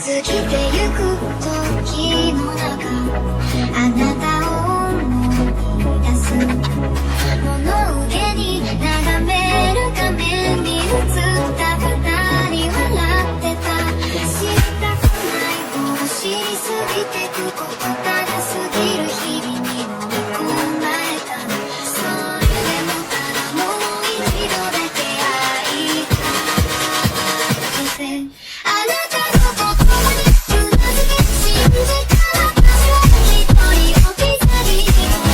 過ぎてゆく時の中あなたを思い出す物憂げに眺める画面に映った二人笑ってた知りたくないもの知りすぎてくことただ過ぎる日々に飲み込まれたそれでもただもう一度だけ会いたいあなたの言葉にうなずき信じた私は一人置き去り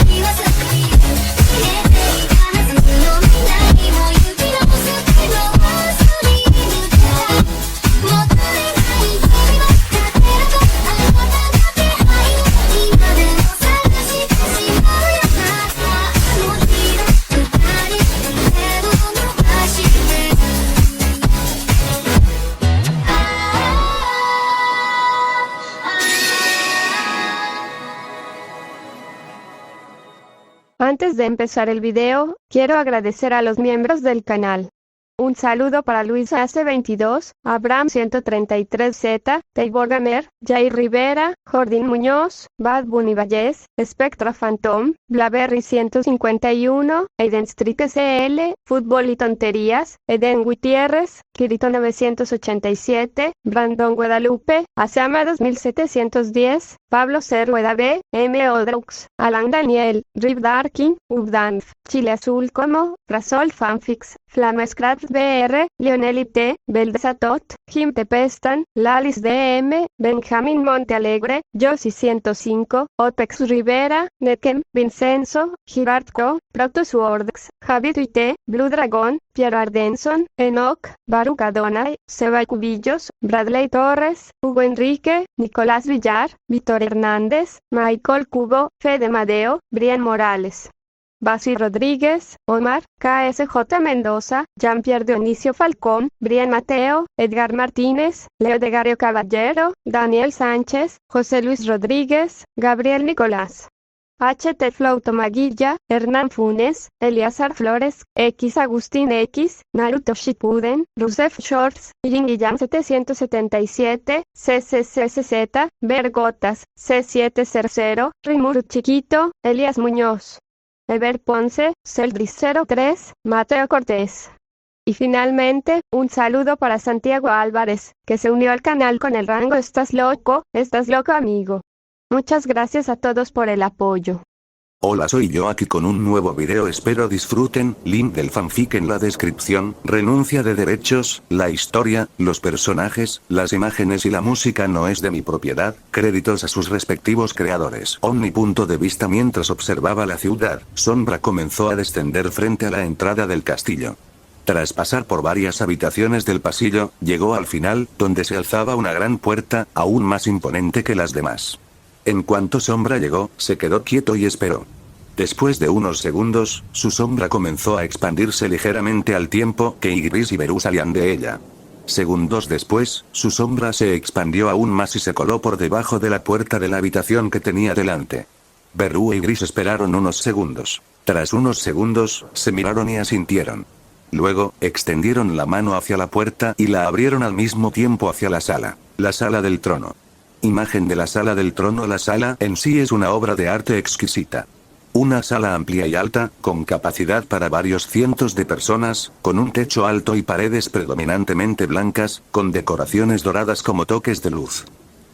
言わずに消えていたはずの未来も行き直すけどスリムだもったいない日々は勝てるとあなたの気配今でも探してしまうよまたあの日の二人手を伸ばしてAntes de empezar el video, quiero agradecer a los miembros del canal. Un saludo para Luis AC22, Abraham 133Z, Taibor Gamer, Jair Rivera, Jordín Muñoz, Bad Bunny Vallés, Spectra Phantom, Blaberry 151, Aiden Street SL, Fútbol y Tonterías, Eden Gutiérrez, Kirito 987, Brandon Guadalupe, Asama 2710, Pablo C. Rueda B, M. Odrux, Alan Daniel, Rip Darkin, Ubdanf, Chile Azul Como, Rasol Fanfix, Flamescraft BR, Lionel IT, Beldesatot, Jim Tepestan, Lalis DM, Benjamín Montealegre, Josie 105, Opex Rivera, Netkem, Vincenzo, Girard Co, Protos Wordex, Javi Tuite, Blue Dragon, Piero Ardenson, Enoch, Baruch Adonai, Seba Cubillos, Bradley Torres, Hugo Enrique, Nicolás Villar, Víctor Hernández, Michael Cubo, Fede Madeo, Brian Morales. Basi Rodríguez, Omar, KSJ Mendoza, Jean-Pierre Dionisio Falcón, Brian Mateo, Edgar Martínez, Leo de Gario Caballero, Daniel Sánchez, José Luis Rodríguez, Gabriel Nicolás. HT Flow Tomaguilla, Hernán Funes, Eliazar Flores, X Agustín X, Naruto Shippuden, Rusef Shorts, Guillán 777, CCCZ, Vergotas, C700, Rimuru Chiquito, Elías Muñoz. Ever Ponce, Celdris 03, Mateo Cortés. Y finalmente, un saludo para Santiago Álvarez, que se unió al canal con el rango Estás loco amigo. Muchas gracias a todos por el apoyo. Hola, soy yo aquí con un nuevo video, espero disfruten. Link del fanfic en la descripción. Renuncia de derechos, la historia, los personajes, las imágenes y la música no es de mi propiedad. Créditos a sus respectivos creadores. Omni punto de vista. Mientras observaba la ciudad, Sombra comenzó a descender frente a la entrada del castillo. Tras pasar por varias habitaciones del pasillo, llegó al final, donde se alzaba una gran puerta, aún más imponente que las demás. En cuanto Sombra llegó, se quedó quieto y esperó. Después de unos segundos, su sombra comenzó a expandirse ligeramente al tiempo que Igris y Beru salían de ella. Segundos después, su sombra se expandió aún más y se coló por debajo de la puerta de la habitación que tenía delante. Beru e Igris esperaron unos segundos. Tras unos segundos, se miraron y asintieron. Luego, extendieron la mano hacia la puerta y la abrieron al mismo tiempo hacia la sala del trono. Imagen de la sala del trono. La sala en sí es una obra de arte exquisita. Una sala amplia y alta, con capacidad para varios cientos de personas, con un techo alto y paredes predominantemente blancas, con decoraciones doradas como toques de luz.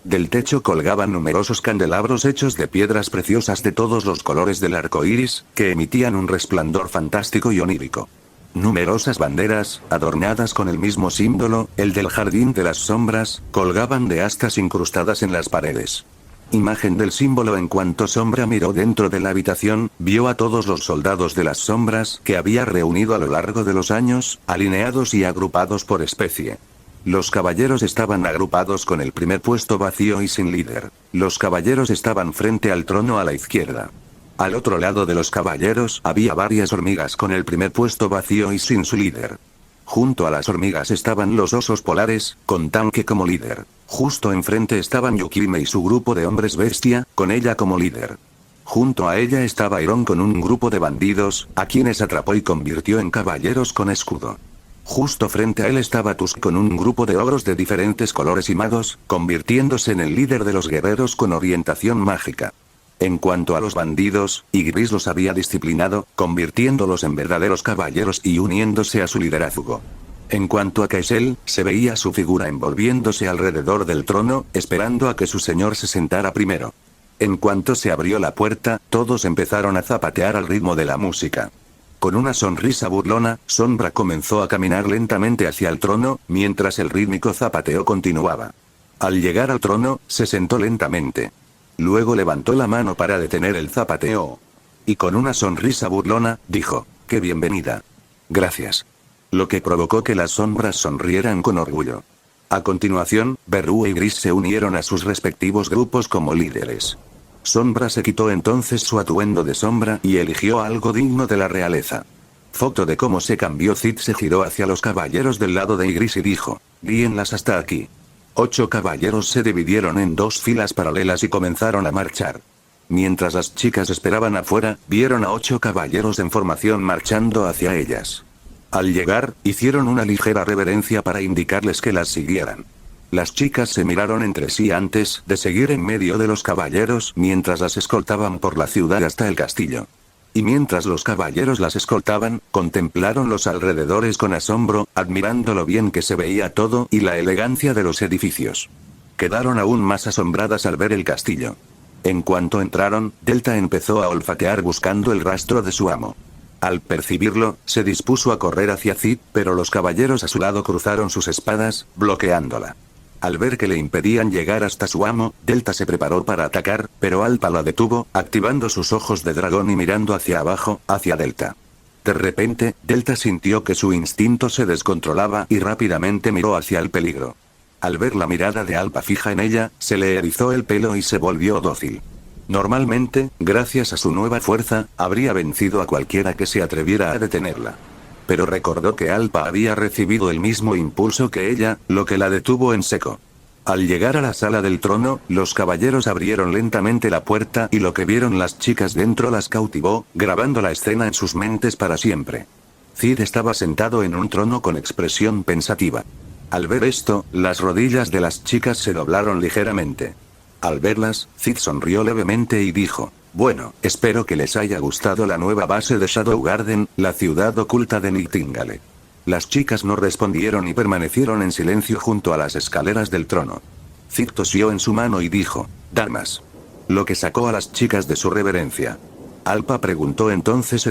Del techo colgaban numerosos candelabros hechos de piedras preciosas de todos los colores del arco iris, que emitían un resplandor fantástico y onírico. Numerosas banderas, adornadas con el mismo símbolo, el del jardín de las sombras, colgaban de astas incrustadas en las paredes. Imagen del símbolo. En cuanto Sombra miró dentro de la habitación, vio a todos los soldados de las sombras que había reunido a lo largo de los años, alineados y agrupados por especie. Los caballeros estaban agrupados con el primer puesto vacío y sin líder. Los caballeros estaban frente al trono a la izquierda. Al otro lado de los caballeros había varias hormigas con el primer puesto vacío y sin su líder. Junto a las hormigas estaban los osos polares, con Tanque como líder. Justo enfrente estaban Yukime y su grupo de hombres bestia, con ella como líder. Junto a ella estaba Iron con un grupo de bandidos, a quienes atrapó y convirtió en caballeros con escudo. Justo frente a él estaba Tusk con un grupo de ogros de diferentes colores y magos, convirtiéndose en el líder de los guerreros con orientación mágica. En cuanto a los bandidos, Ygritte los había disciplinado, convirtiéndolos en verdaderos caballeros y uniéndose a su liderazgo. En cuanto a Kaisel, se veía su figura envolviéndose alrededor del trono, esperando a que su señor se sentara primero. En cuanto se abrió la puerta, todos empezaron a zapatear al ritmo de la música. Con una sonrisa burlona, Sombra comenzó a caminar lentamente hacia el trono, mientras el rítmico zapateo continuaba. Al llegar al trono, se sentó lentamente. Luego levantó la mano para detener el zapateo. Y con una sonrisa burlona, dijo, «¡Qué bienvenida! Gracias». Lo que provocó que las sombras sonrieran con orgullo. A continuación, Beru y Gris se unieron a sus respectivos grupos como líderes. Sombra se quitó entonces su atuendo de sombra y eligió algo digno de la realeza. Foto de cómo se cambió. Cid se giró hacia los caballeros del lado de Ygritte y dijo, «Guíenlas hasta aquí». 8 caballeros se dividieron en 2 filas paralelas y comenzaron a marchar. Mientras las chicas esperaban afuera, vieron a 8 caballeros en formación marchando hacia ellas. Al llegar, hicieron una ligera reverencia para indicarles que las siguieran. Las chicas se miraron entre sí antes de seguir en medio de los caballeros mientras las escoltaban por la ciudad hasta el castillo. Y mientras los caballeros las escoltaban, contemplaron los alrededores con asombro, admirando lo bien que se veía todo y la elegancia de los edificios. Quedaron aún más asombradas al ver el castillo. En cuanto entraron, Delta empezó a olfatear buscando el rastro de su amo. Al percibirlo, se dispuso a correr hacia Cid, pero los caballeros a su lado cruzaron sus espadas, bloqueándola. Al ver que le impedían llegar hasta su amo, Delta se preparó para atacar, pero Alpa la detuvo, activando sus ojos de dragón y mirando hacia abajo, hacia Delta. De repente, Delta sintió que su instinto se descontrolaba y rápidamente miró hacia el peligro. Al ver la mirada de Alpa fija en ella, se le erizó el pelo y se volvió dócil. Normalmente, gracias a su nueva fuerza, habría vencido a cualquiera que se atreviera a detenerla. Pero recordó que Alpa había recibido el mismo impulso que ella, lo que la detuvo en seco. Al llegar a la sala del trono, los caballeros abrieron lentamente la puerta y lo que vieron las chicas dentro las cautivó, grabando la escena en sus mentes para siempre. Cid estaba sentado en un trono con expresión pensativa. Al ver esto, las rodillas de las chicas se doblaron ligeramente. Al verlas, Cid sonrió levemente y dijo, «Bueno, espero que les haya gustado la nueva base de Shadow Garden, la ciudad oculta de Nightingale». Las chicas no respondieron y permanecieron en silencio junto a las escaleras del trono. Cid tosió en su mano y dijo, «Damas». Lo que sacó a las chicas de su reverencia. Alpa preguntó entonces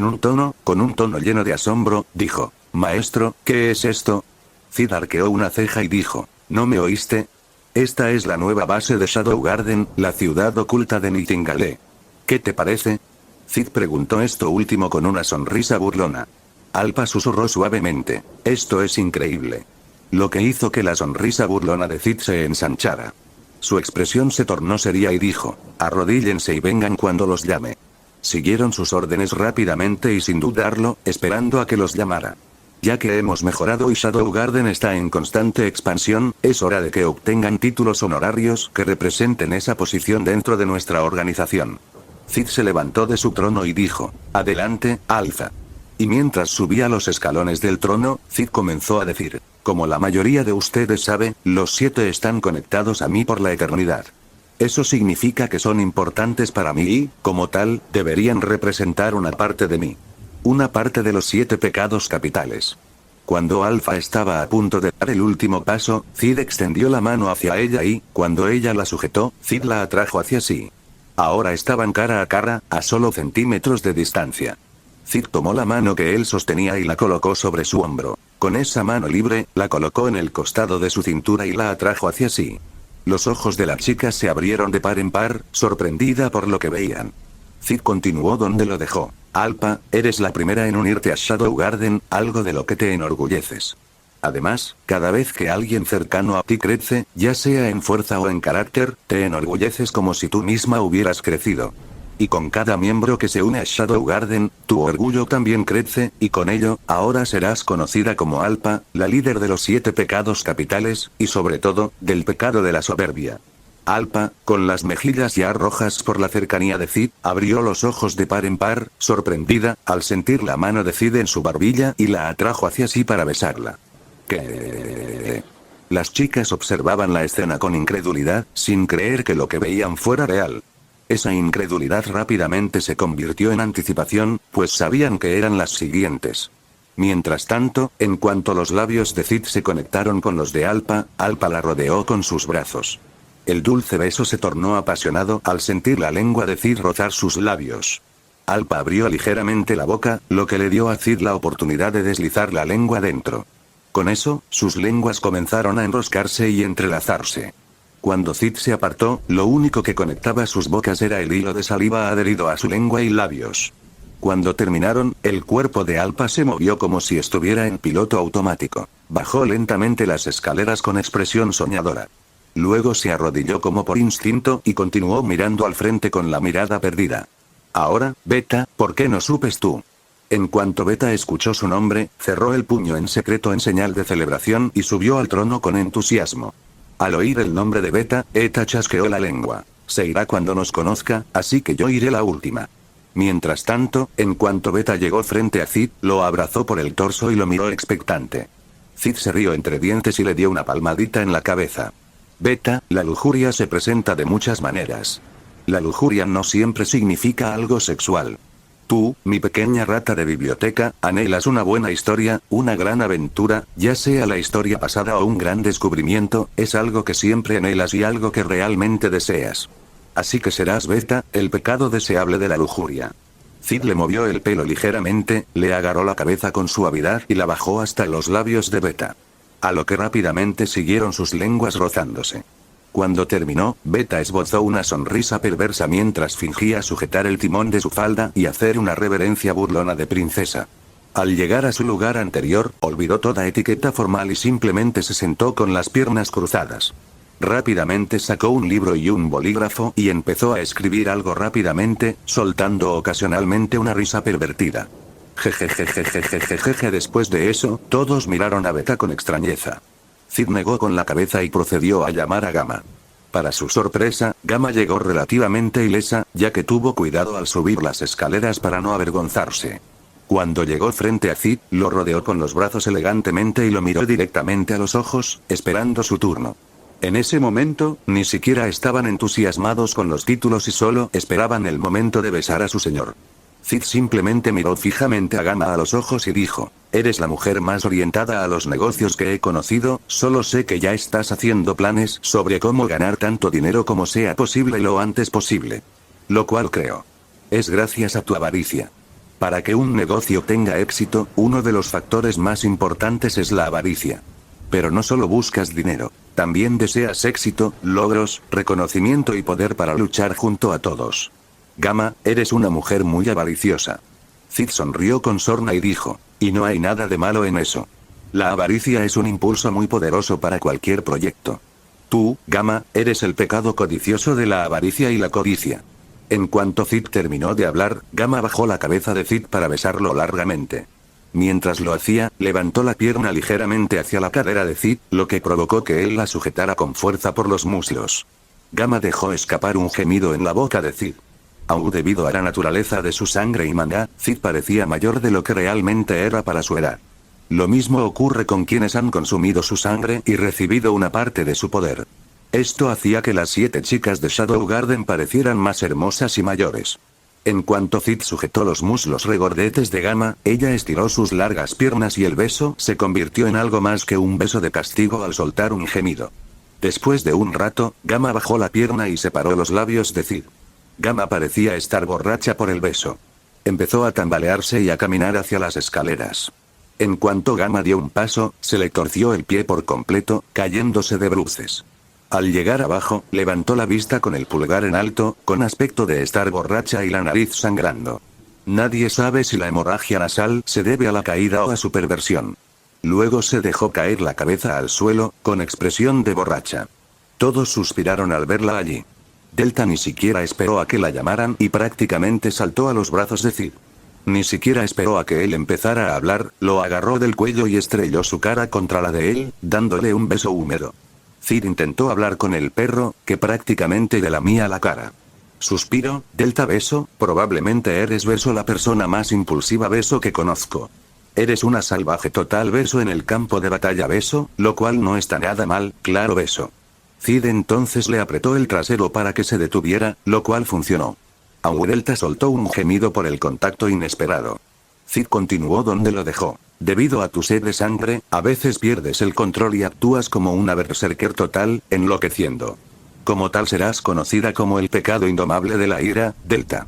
con un tono lleno de asombro, dijo, «Maestro, ¿qué es esto?». Cid arqueó una ceja y dijo, «¿No me oíste? Esta es la nueva base de Shadow Garden, la ciudad oculta de Nightingale. ¿Qué te parece?». Cid preguntó esto último con una sonrisa burlona. Alpa susurró suavemente, «Esto es increíble». Lo que hizo que la sonrisa burlona de Cid se ensanchara. Su expresión se tornó seria y dijo, «Arrodíllense y vengan cuando los llame». Siguieron sus órdenes rápidamente y sin dudarlo, esperando a que los llamara. Ya que hemos mejorado y Shadow Garden está en constante expansión, es hora de que obtengan títulos honorarios que representen esa posición dentro de nuestra organización. Cid se levantó de su trono y dijo, «Adelante, Alfa». Y mientras subía los escalones del trono, Cid comenzó a decir, «Como la mayoría de ustedes sabe, los 7 están conectados a mí por la eternidad. Eso significa que son importantes para mí y, como tal, deberían representar una parte de mí. Una parte de los 7 pecados capitales». Cuando Alfa estaba a punto de dar el último paso, Cid extendió la mano hacia ella y, cuando ella la sujetó, Cid la atrajo hacia sí. Ahora estaban cara a cara, a solo centímetros de distancia. Cid tomó la mano que él sostenía y la colocó sobre su hombro. Con esa mano libre, la colocó en el costado de su cintura y la atrajo hacia sí. Los ojos de la chica se abrieron de par en par, sorprendida por lo que veían. Cid continuó donde lo dejó. «Alpa, eres la primera en unirte a Shadow Garden, algo de lo que te enorgulleces. Además, cada vez que alguien cercano a ti crece, ya sea en fuerza o en carácter, te enorgulleces como si tú misma hubieras crecido. Y con cada miembro que se une a Shadow Garden, tu orgullo también crece, y con ello, ahora serás conocida como Alpa, la líder de los 7 pecados capitales, y sobre todo, del pecado de la soberbia». Alpa, con las mejillas ya rojas por la cercanía de Cid, abrió los ojos de par en par, sorprendida, al sentir la mano de Cid en su barbilla y la atrajo hacia sí para besarla. ¿Qué? Las chicas observaban la escena con incredulidad, sin creer que lo que veían fuera real. Esa incredulidad rápidamente se convirtió en anticipación, pues sabían que eran las siguientes. Mientras tanto, en cuanto los labios de Cid se conectaron con los de Alpa, Alpa la rodeó con sus brazos. El dulce beso se tornó apasionado al sentir la lengua de Cid rozar sus labios. Alpa abrió ligeramente la boca, lo que le dio a Cid la oportunidad de deslizar la lengua dentro. Con eso, sus lenguas comenzaron a enroscarse y entrelazarse. Cuando Cid se apartó, lo único que conectaba sus bocas era el hilo de saliva adherido a su lengua y labios. Cuando terminaron, el cuerpo de Alpa se movió como si estuviera en piloto automático. Bajó lentamente las escaleras con expresión soñadora. Luego se arrodilló como por instinto y continuó mirando al frente con la mirada perdida. Ahora, Beta, ¿por qué no supes tú? En cuanto Beta escuchó su nombre, cerró el puño en secreto en señal de celebración y subió al trono con entusiasmo. Al oír el nombre de Beta, Eta chasqueó la lengua. Se irá cuando nos conozca, así que yo iré la última. Mientras tanto, en cuanto Beta llegó frente a Cid, lo abrazó por el torso y lo miró expectante. Cid se rió entre dientes y le dio una palmadita en la cabeza. Beta, la lujuria se presenta de muchas maneras. La lujuria no siempre significa algo sexual. Tú, mi pequeña rata de biblioteca, anhelas una buena historia, una gran aventura, ya sea la historia pasada o un gran descubrimiento, es algo que siempre anhelas y algo que realmente deseas. Así que serás Beta, el pecado deseable de la lujuria. Cid le movió el pelo ligeramente, le agarró la cabeza con suavidad y la bajó hasta los labios de Beta. A lo que rápidamente siguieron sus lenguas rozándose. Cuando terminó, Beta esbozó una sonrisa perversa mientras fingía sujetar el timón de su falda y hacer una reverencia burlona de princesa. Al llegar a su lugar anterior, olvidó toda etiqueta formal y simplemente se sentó con las piernas cruzadas. Rápidamente sacó un libro y un bolígrafo y empezó a escribir algo rápidamente, soltando ocasionalmente una risa pervertida. Jejejejejejejeje. Después de eso, todos miraron a Beta con extrañeza. Cid negó con la cabeza y procedió a llamar a Gama. Para su sorpresa, Gama llegó relativamente ilesa, ya que tuvo cuidado al subir las escaleras para no avergonzarse. Cuando llegó frente a Cid, lo rodeó con los brazos elegantemente y lo miró directamente a los ojos, esperando su turno. En ese momento, ni siquiera estaban entusiasmados con los títulos y solo esperaban el momento de besar a su señor. Cid simplemente miró fijamente a Gama a los ojos y dijo: «Eres la mujer más orientada a los negocios que he conocido, solo sé que ya estás haciendo planes sobre cómo ganar tanto dinero como sea posible lo antes posible. Lo cual creo. Es gracias a tu avaricia. Para que un negocio tenga éxito, uno de los factores más importantes es la avaricia. Pero no solo buscas dinero, también deseas éxito, logros, reconocimiento y poder para luchar junto a todos. Gama, eres una mujer muy avariciosa». Cid sonrió con sorna y dijo: «Y no hay nada de malo en eso. La avaricia es un impulso muy poderoso para cualquier proyecto. Tú, Gama, eres el pecado codicioso de la avaricia y la codicia». En cuanto Cid terminó de hablar, Gama bajó la cabeza de Cid para besarlo largamente. Mientras lo hacía, levantó la pierna ligeramente hacia la cadera de Cid, lo que provocó que él la sujetara con fuerza por los muslos. Gama dejó escapar un gemido en la boca de Cid. Aún debido a la naturaleza de su sangre y maná, Cid parecía mayor de lo que realmente era para su edad. Lo mismo ocurre con quienes han consumido su sangre y recibido una parte de su poder. Esto hacía que las 7 chicas de Shadow Garden parecieran más hermosas y mayores. En cuanto Cid sujetó los muslos regordetes de Gama, ella estiró sus largas piernas y el beso se convirtió en algo más que un beso de castigo al soltar un gemido. Después de un rato, Gama bajó la pierna y separó los labios de Cid. Gama parecía estar borracha por el beso. Empezó a tambalearse y a caminar hacia las escaleras. En cuanto Gama dio un paso, se le torció el pie por completo, cayéndose de bruces. Al llegar abajo, levantó la vista con el pulgar en alto, con aspecto de estar borracha y la nariz sangrando. Nadie sabe si la hemorragia nasal se debe a la caída o a su perversión. Luego se dejó caer la cabeza al suelo, con expresión de borracha. Todos suspiraron al verla allí. Delta ni siquiera esperó a que la llamaran y prácticamente saltó a los brazos de Cid. Ni siquiera esperó a que él empezara a hablar, lo agarró del cuello y estrelló su cara contra la de él, dándole un beso húmedo. Cid intentó hablar con el perro, que prácticamente le lamía la cara. Suspiro: Delta beso, probablemente eres beso la persona más impulsiva beso que conozco. Eres una salvaje total beso en el campo de batalla beso, lo cual no está nada mal, claro beso. Cid entonces le apretó el trasero para que se detuviera, lo cual funcionó. Aurelta soltó un gemido por el contacto inesperado. Cid continuó donde lo dejó. Debido a tu sed de sangre, a veces pierdes el control y actúas como una berserker total, enloqueciendo. Como tal serás conocida como el pecado indomable de la ira, Delta.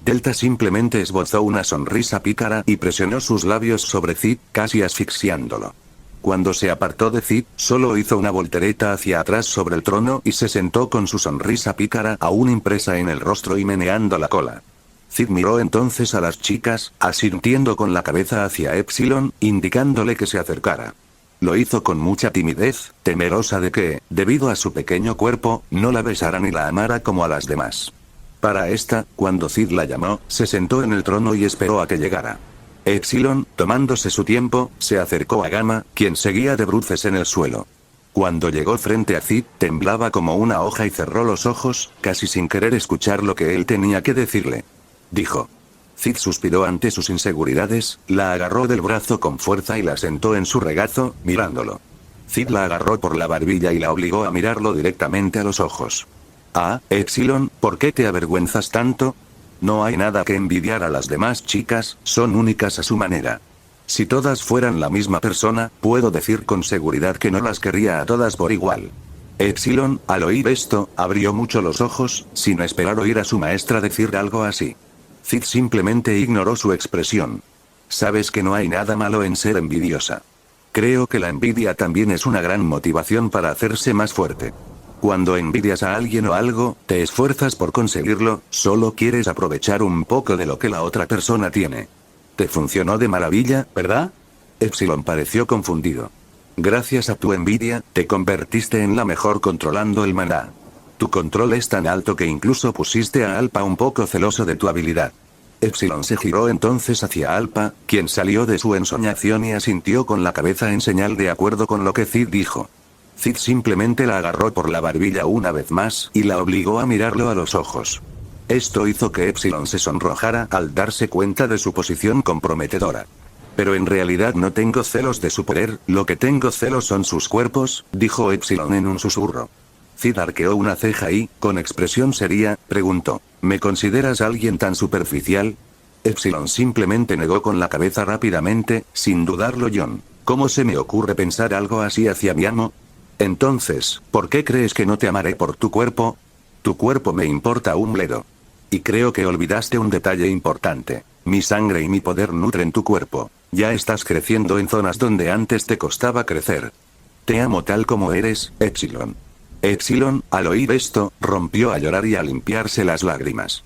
Delta simplemente esbozó una sonrisa pícara y presionó sus labios sobre Cid, casi asfixiándolo. Cuando se apartó de Cid, solo hizo una voltereta hacia atrás sobre el trono y se sentó con su sonrisa pícara aún impresa en el rostro y meneando la cola. Cid miró entonces a las chicas, asintiendo con la cabeza hacia Epsilon, indicándole que se acercara. Lo hizo con mucha timidez, temerosa de que, debido a su pequeño cuerpo, no la besara ni la amara como a las demás. Para esta, cuando Cid la llamó, se sentó en el trono y esperó a que llegara. Epsilon, tomándose su tiempo, se acercó a Gamma, quien seguía de bruces en el suelo. Cuando llegó frente a Cid, temblaba como una hoja y cerró los ojos, casi sin querer escuchar lo que él tenía que decirle. Dijo. Cid suspiró ante sus inseguridades, la agarró del brazo con fuerza y la sentó en su regazo, mirándolo. Cid la agarró por la barbilla y la obligó a mirarlo directamente a los ojos. Ah, Epsilon, ¿por qué te avergüenzas tanto? No hay nada que envidiar a las demás chicas, son únicas a su manera. Si todas fueran la misma persona, puedo decir con seguridad que no las querría a todas por igual. Epsilon, al oír esto, abrió mucho los ojos, sin esperar oír a su maestra decir algo así. Cid simplemente ignoró su expresión. Sabes que no hay nada malo en ser envidiosa. Creo que la envidia también es una gran motivación para hacerse más fuerte. Cuando envidias a alguien o algo, te esfuerzas por conseguirlo, solo quieres aprovechar un poco de lo que la otra persona tiene. Te funcionó de maravilla, ¿verdad? Epsilon pareció confundido. Gracias a tu envidia, te convertiste en la mejor controlando el maná. Tu control es tan alto que incluso pusiste a Alpa un poco celoso de tu habilidad. Epsilon se giró entonces hacia Alpa, quien salió de su ensoñación y asintió con la cabeza en señal de acuerdo con lo que Cid dijo. Cid simplemente la agarró por la barbilla una vez más y la obligó a mirarlo a los ojos. Esto hizo que Epsilon se sonrojara al darse cuenta de su posición comprometedora. Pero en realidad no tengo celos de su poder, lo que tengo celos son sus cuerpos, dijo Epsilon en un susurro. Cid arqueó una ceja y, con expresión seria, preguntó, ¿me consideras alguien tan superficial? Epsilon simplemente negó con la cabeza rápidamente, sin dudarlo John. ¿Cómo se me ocurre pensar algo así hacia mi amo? Entonces, ¿por qué crees que no te amaré por tu cuerpo? Tu cuerpo me importa un bledo. Y creo que olvidaste un detalle importante. Mi sangre y mi poder nutren tu cuerpo. Ya estás creciendo en zonas donde antes te costaba crecer. Te amo tal como eres, Epsilon. Epsilon, al oír esto, rompió a llorar y a limpiarse las lágrimas.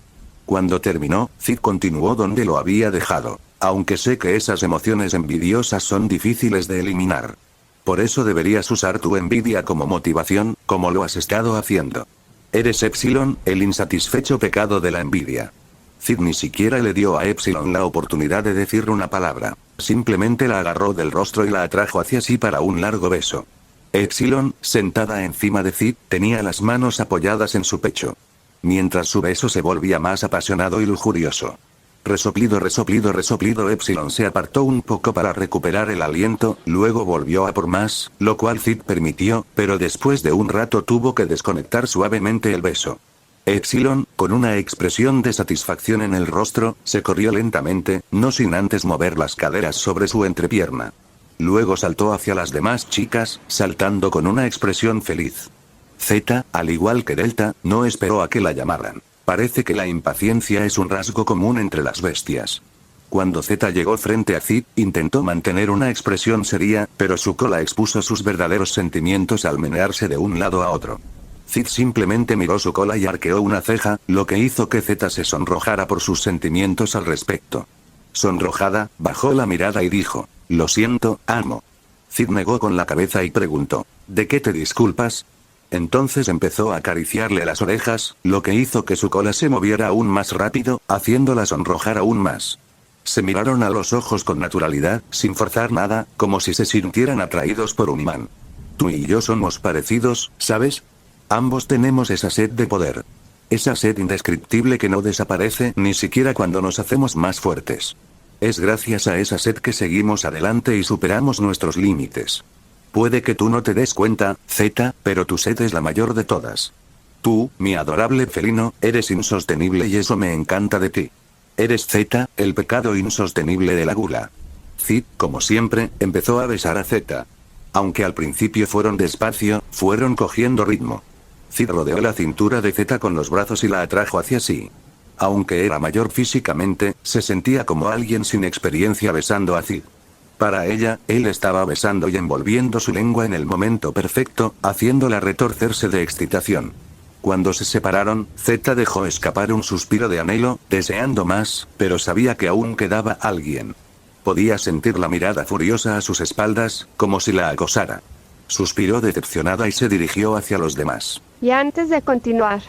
Cuando terminó, Cid continuó donde lo había dejado. Aunque sé que esas emociones envidiosas son difíciles de eliminar. Por eso deberías usar tu envidia como motivación, como lo has estado haciendo. Eres Epsilon, el insatisfecho pecado de la envidia. Cid ni siquiera le dio a Epsilon la oportunidad de decir una palabra. Simplemente la agarró del rostro y la atrajo hacia sí para un largo beso. Epsilon, sentada encima de Cid, tenía las manos apoyadas en su pecho. Mientras su beso se volvía más apasionado y lujurioso. Resoplido, resoplido, resoplido. Epsilon se apartó un poco para recuperar el aliento, luego volvió a por más, lo cual Cid permitió, pero después de un rato tuvo que desconectar suavemente el beso. Epsilon, con una expresión de satisfacción en el rostro, se corrió lentamente, no sin antes mover las caderas sobre su entrepierna. Luego saltó hacia las demás chicas, saltando con una expresión feliz. Zeta, al igual que Delta, no esperó a que la llamaran. Parece que la impaciencia es un rasgo común entre las bestias. Cuando Zeta llegó frente a Cid, intentó mantener una expresión seria, pero su cola expuso sus verdaderos sentimientos al menearse de un lado a otro. Cid simplemente miró su cola y arqueó una ceja, lo que hizo que Zeta se sonrojara por sus sentimientos al respecto. Sonrojada, bajó la mirada y dijo, «Lo siento, amo». Cid negó con la cabeza y preguntó, «¿De qué te disculpas?». Entonces empezó a acariciarle las orejas, lo que hizo que su cola se moviera aún más rápido, haciéndola sonrojar aún más. Se miraron a los ojos con naturalidad, sin forzar nada, como si se sintieran atraídos por un imán. Tú y yo somos parecidos, ¿sabes? Ambos tenemos esa sed de poder. Esa sed indescriptible que no desaparece ni siquiera cuando nos hacemos más fuertes. Es gracias a esa sed que seguimos adelante y superamos nuestros límites. Puede que tú no te des cuenta, Z, pero tu sed es la mayor de todas. Tú, mi adorable felino, eres insostenible y eso me encanta de ti. Eres Z, el pecado insostenible de la gula. Cid, como siempre, empezó a besar a Z. Aunque al principio fueron despacio, fueron cogiendo ritmo. Cid rodeó la cintura de Z con los brazos y la atrajo hacia sí. Aunque era mayor físicamente, se sentía como alguien sin experiencia besando a Cid. Para ella, él estaba besando y envolviendo su lengua en el momento perfecto, haciéndola retorcerse de excitación. Cuando se separaron, Z dejó escapar un suspiro de anhelo, deseando más, pero sabía que aún quedaba alguien. Podía sentir la mirada furiosa a sus espaldas, como si la acosara. Suspiró decepcionada y se dirigió hacia los demás. Y antes de continuar,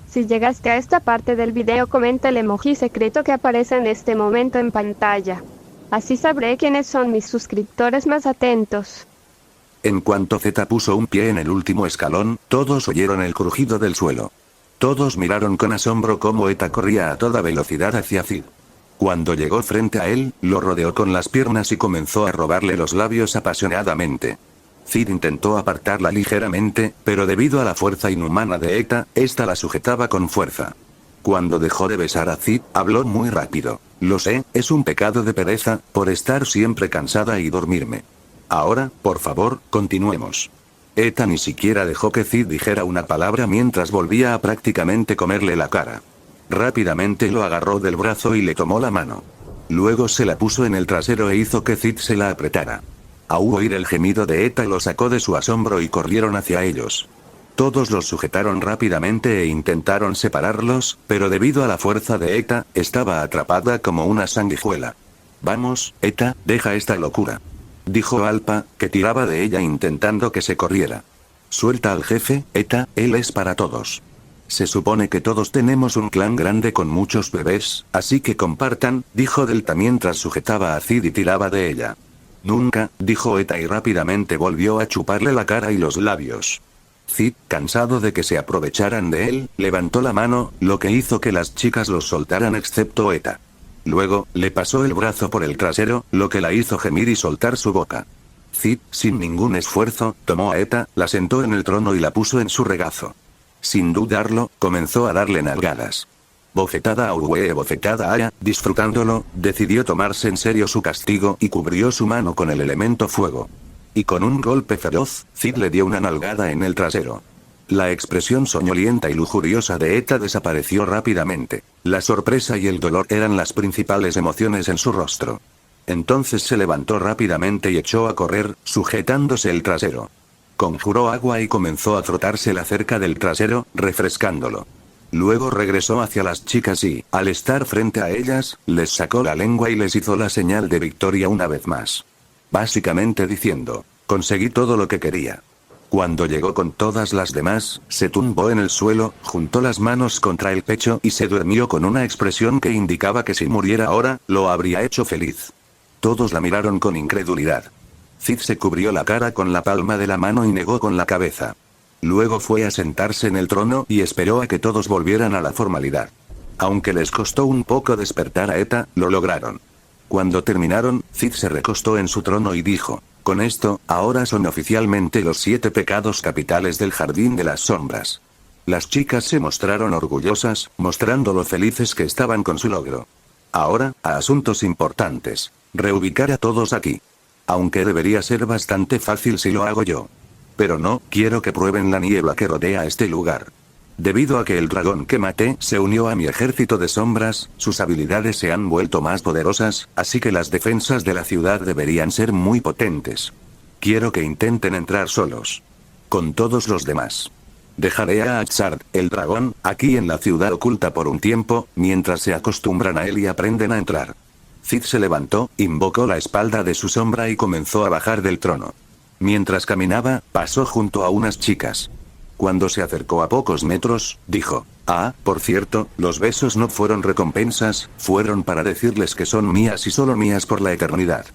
si llegaste a esta parte del video, comenta el emoji secreto que aparece en este momento en pantalla. Así sabré quiénes son mis suscriptores más atentos. En cuanto Z puso un pie en el último escalón, todos oyeron el crujido del suelo. Todos miraron con asombro cómo Eta corría a toda velocidad hacia Cid. Cuando llegó frente a él, lo rodeó con las piernas y comenzó a robarle los labios apasionadamente. Cid intentó apartarla ligeramente, pero debido a la fuerza inhumana de Eta, esta la sujetaba con fuerza. Cuando dejó de besar a Cid, habló muy rápido. Lo sé, es un pecado de pereza, por estar siempre cansada y dormirme. Ahora, por favor, continuemos. Eta ni siquiera dejó que Cid dijera una palabra mientras volvía a prácticamente comerle la cara. Rápidamente lo agarró del brazo y le tomó la mano. Luego se la puso en el trasero e hizo que Cid se la apretara. Al oír el gemido de Eta lo sacó de su asombro y corrieron hacia ellos. Todos los sujetaron rápidamente e intentaron separarlos, pero debido a la fuerza de Eta, estaba atrapada como una sanguijuela. Vamos, Eta, deja esta locura. Dijo Alpa, que tiraba de ella intentando que se corriera. Suelta al jefe, Eta, él es para todos. Se supone que todos tenemos un clan grande con muchos bebés, así que compartan, dijo Delta mientras sujetaba a Cid y tiraba de ella. Nunca, dijo Eta y rápidamente volvió a chuparle la cara y los labios. Cid, cansado de que se aprovecharan de él, levantó la mano, lo que hizo que las chicas los soltaran excepto Eta. Luego, le pasó el brazo por el trasero, lo que la hizo gemir y soltar su boca. Cid, sin ningún esfuerzo, tomó a Eta, la sentó en el trono y la puso en su regazo. Sin dudarlo, comenzó a darle nalgadas. Bofetada a Uwe, bofetada a, disfrutándolo, decidió tomarse en serio su castigo y cubrió su mano con el elemento fuego. Y con un golpe feroz, Cid le dio una nalgada en el trasero. La expresión soñolienta y lujuriosa de Eta desapareció rápidamente. La sorpresa y el dolor eran las principales emociones en su rostro. Entonces se levantó rápidamente y echó a correr, sujetándose el trasero. Conjuró agua y comenzó a frotársela cerca del trasero, refrescándolo. Luego regresó hacia las chicas y, al estar frente a ellas, les sacó la lengua y les hizo la señal de victoria una vez más. Básicamente diciendo, conseguí todo lo que quería. Cuando llegó con todas las demás, se tumbó en el suelo, juntó las manos contra el pecho y se durmió con una expresión que indicaba que si muriera ahora, lo habría hecho feliz. Todos la miraron con incredulidad. Cid se cubrió la cara con la palma de la mano y negó con la cabeza. Luego fue a sentarse en el trono y esperó a que todos volvieran a la formalidad. Aunque les costó un poco despertar a Eta, lo lograron. Cuando terminaron, Cid se recostó en su trono y dijo, con esto, ahora son oficialmente los 7 pecados capitales del Jardín de las Sombras. Las chicas se mostraron orgullosas, mostrando lo felices que estaban con su logro. Ahora, a asuntos importantes. Reubicar a todos aquí. Aunque debería ser bastante fácil si lo hago yo. Pero no, quiero que prueben la niebla que rodea este lugar. Debido a que el dragón que maté se unió a mi ejército de sombras, sus habilidades se han vuelto más poderosas, así que las defensas de la ciudad deberían ser muy potentes. Quiero que intenten entrar solos. Con todos los demás. Dejaré a Atzard, el dragón, aquí en la ciudad oculta por un tiempo, mientras se acostumbran a él y aprenden a entrar. Cid se levantó, invocó la espalda de su sombra y comenzó a bajar del trono. Mientras caminaba, pasó junto a unas chicas. Cuando se acercó a pocos metros, dijo, por cierto, los besos no fueron recompensas, fueron para decirles que son mías y solo mías por la eternidad.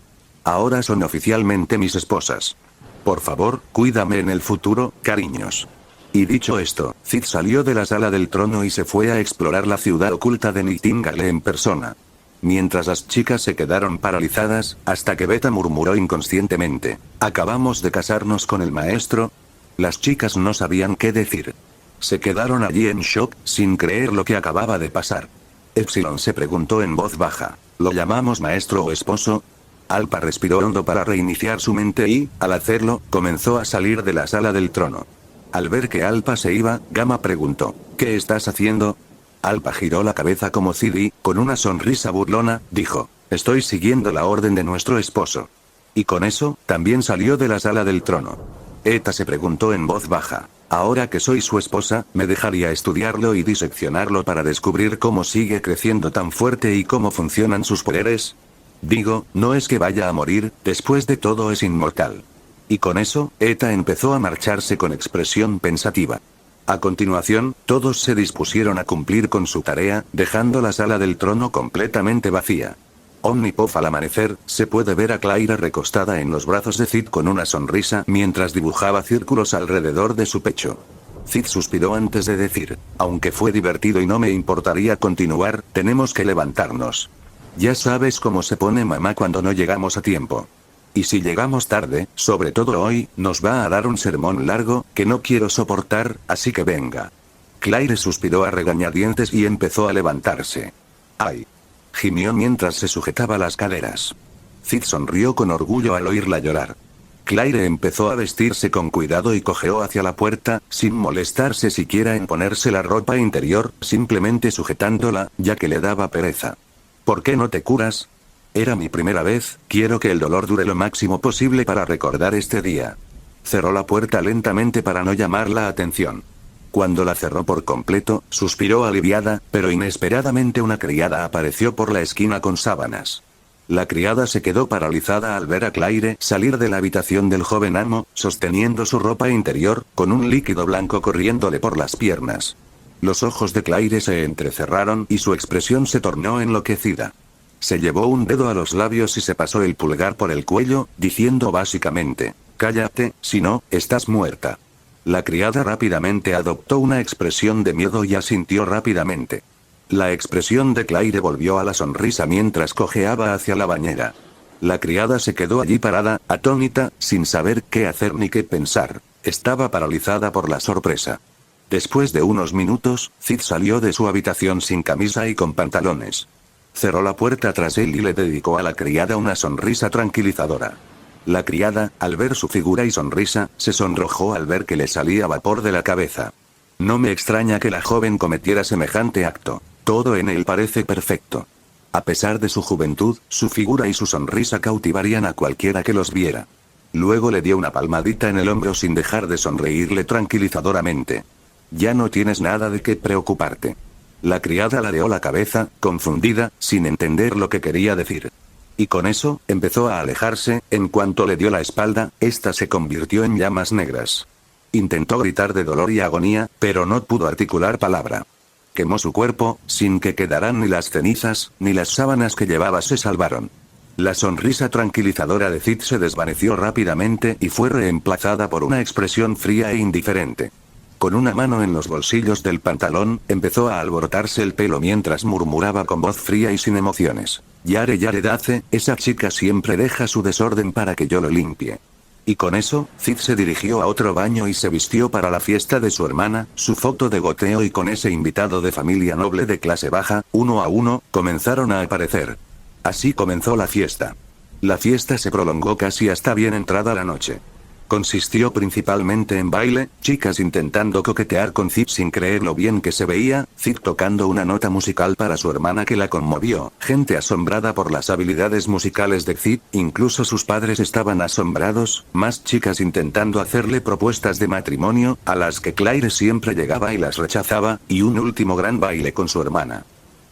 Ahora son oficialmente mis esposas. Por favor, cuídame en el futuro, cariños. Y dicho esto, Cid salió de la sala del trono y se fue a explorar la ciudad oculta de Nightingale en persona. mientras las chicas se quedaron paralizadas, hasta que Beta murmuró inconscientemente: «¿Acabamos de casarnos con el maestro?». Las chicas no sabían qué decir. Se quedaron allí en shock, sin creer lo que acababa de pasar. Epsilon se preguntó en voz baja: ¿lo llamamos maestro o esposo? Alpha respiró hondo para reiniciar su mente y, al hacerlo, comenzó a salir de la sala del trono. Al ver que Alpha se iba, Gamma preguntó: ¿qué estás haciendo? Alpha giró la cabeza como Cid y, con una sonrisa burlona, dijo: estoy siguiendo la orden de nuestro esposo. Y con eso, también salió de la sala del trono. Eta se preguntó en voz baja: ahora que soy su esposa, ¿me dejaría estudiarlo y diseccionarlo para descubrir cómo sigue creciendo tan fuerte y cómo funcionan sus poderes? Digo, no es que vaya a morir, después de todo es inmortal. Y con eso, Eta empezó a marcharse con expresión pensativa. A continuación, todos se dispusieron a cumplir con su tarea, dejando la sala del trono completamente vacía. Omnipof al amanecer, se puede ver a Clara recostada en los brazos de Cid con una sonrisa mientras dibujaba círculos alrededor de su pecho. Cid suspiró antes de decir: aunque fue divertido y no me importaría continuar, tenemos que levantarnos. Ya sabes cómo se pone mamá cuando no llegamos a tiempo. Y si llegamos tarde, sobre todo hoy, nos va a dar un sermón largo, que no quiero soportar, así que venga. Claire suspiró a regañadientes y empezó a levantarse. ¡Ay! Gimió mientras se sujetaba las caderas. Cid sonrió con orgullo al oírla llorar. Claire empezó a vestirse con cuidado y cojeó hacia la puerta, sin molestarse siquiera en ponerse la ropa interior, simplemente sujetándola, ya que le daba pereza. ¿Por qué no te curas? Era mi primera vez, quiero que el dolor dure lo máximo posible para recordar este día. Cerró la puerta lentamente para no llamar la atención. Cuando la cerró por completo, suspiró aliviada, pero inesperadamente una criada apareció por la esquina con sábanas. La criada se quedó paralizada al ver a Claire salir de la habitación del joven amo, sosteniendo su ropa interior, con un líquido blanco corriéndole por las piernas. Los ojos de Claire se entrecerraron y su expresión se tornó enloquecida. Se llevó un dedo a los labios y se pasó el pulgar por el cuello, diciendo básicamente: cállate, si no, estás muerta. La criada rápidamente adoptó una expresión de miedo y asintió rápidamente. La expresión de Claire volvió a la sonrisa mientras cojeaba hacia la bañera. La criada se quedó allí parada, atónita, sin saber qué hacer ni qué pensar. Estaba paralizada por la sorpresa. Después de unos minutos, Cid salió de su habitación sin camisa y con pantalones. Cerró la puerta tras él y le dedicó a la criada una sonrisa tranquilizadora. La criada, al ver su figura y sonrisa, se sonrojó al ver que le salía vapor de la cabeza. No me extraña que la joven cometiera semejante acto. Todo en él parece perfecto. A pesar de su juventud, su figura y su sonrisa cautivarían a cualquiera que los viera. Luego le dio una palmadita en el hombro sin dejar de sonreírle tranquilizadoramente. Ya no tienes nada de qué preocuparte. La criada ladeó la cabeza, confundida, sin entender lo que quería decir. Y con eso, empezó a alejarse. En cuanto le dio la espalda, esta se convirtió en llamas negras. Intentó gritar de dolor y agonía, pero no pudo articular palabra. Quemó su cuerpo, sin que quedaran ni las cenizas, ni las sábanas que llevaba se salvaron. La sonrisa tranquilizadora de Cid se desvaneció rápidamente y fue reemplazada por una expresión fría e indiferente. Con una mano en los bolsillos del pantalón, empezó a alborotarse el pelo mientras murmuraba con voz fría y sin emociones: Yare dace, esa chica siempre deja su desorden para que yo lo limpie. Y con eso, Cid se dirigió a otro baño y se vistió para la fiesta de su hermana. Su foto de goteo y con ese invitado de familia noble de clase baja, uno a uno, comenzaron a aparecer. Así comenzó la fiesta. La fiesta se prolongó casi hasta bien entrada la noche. Consistió principalmente en baile, chicas intentando coquetear con Cid sin creer lo bien que se veía, Cid tocando una nota musical para su hermana que la conmovió, gente asombrada por las habilidades musicales de Cid, incluso sus padres estaban asombrados, más chicas intentando hacerle propuestas de matrimonio, a las que Claire siempre llegaba y las rechazaba, y un último gran baile con su hermana.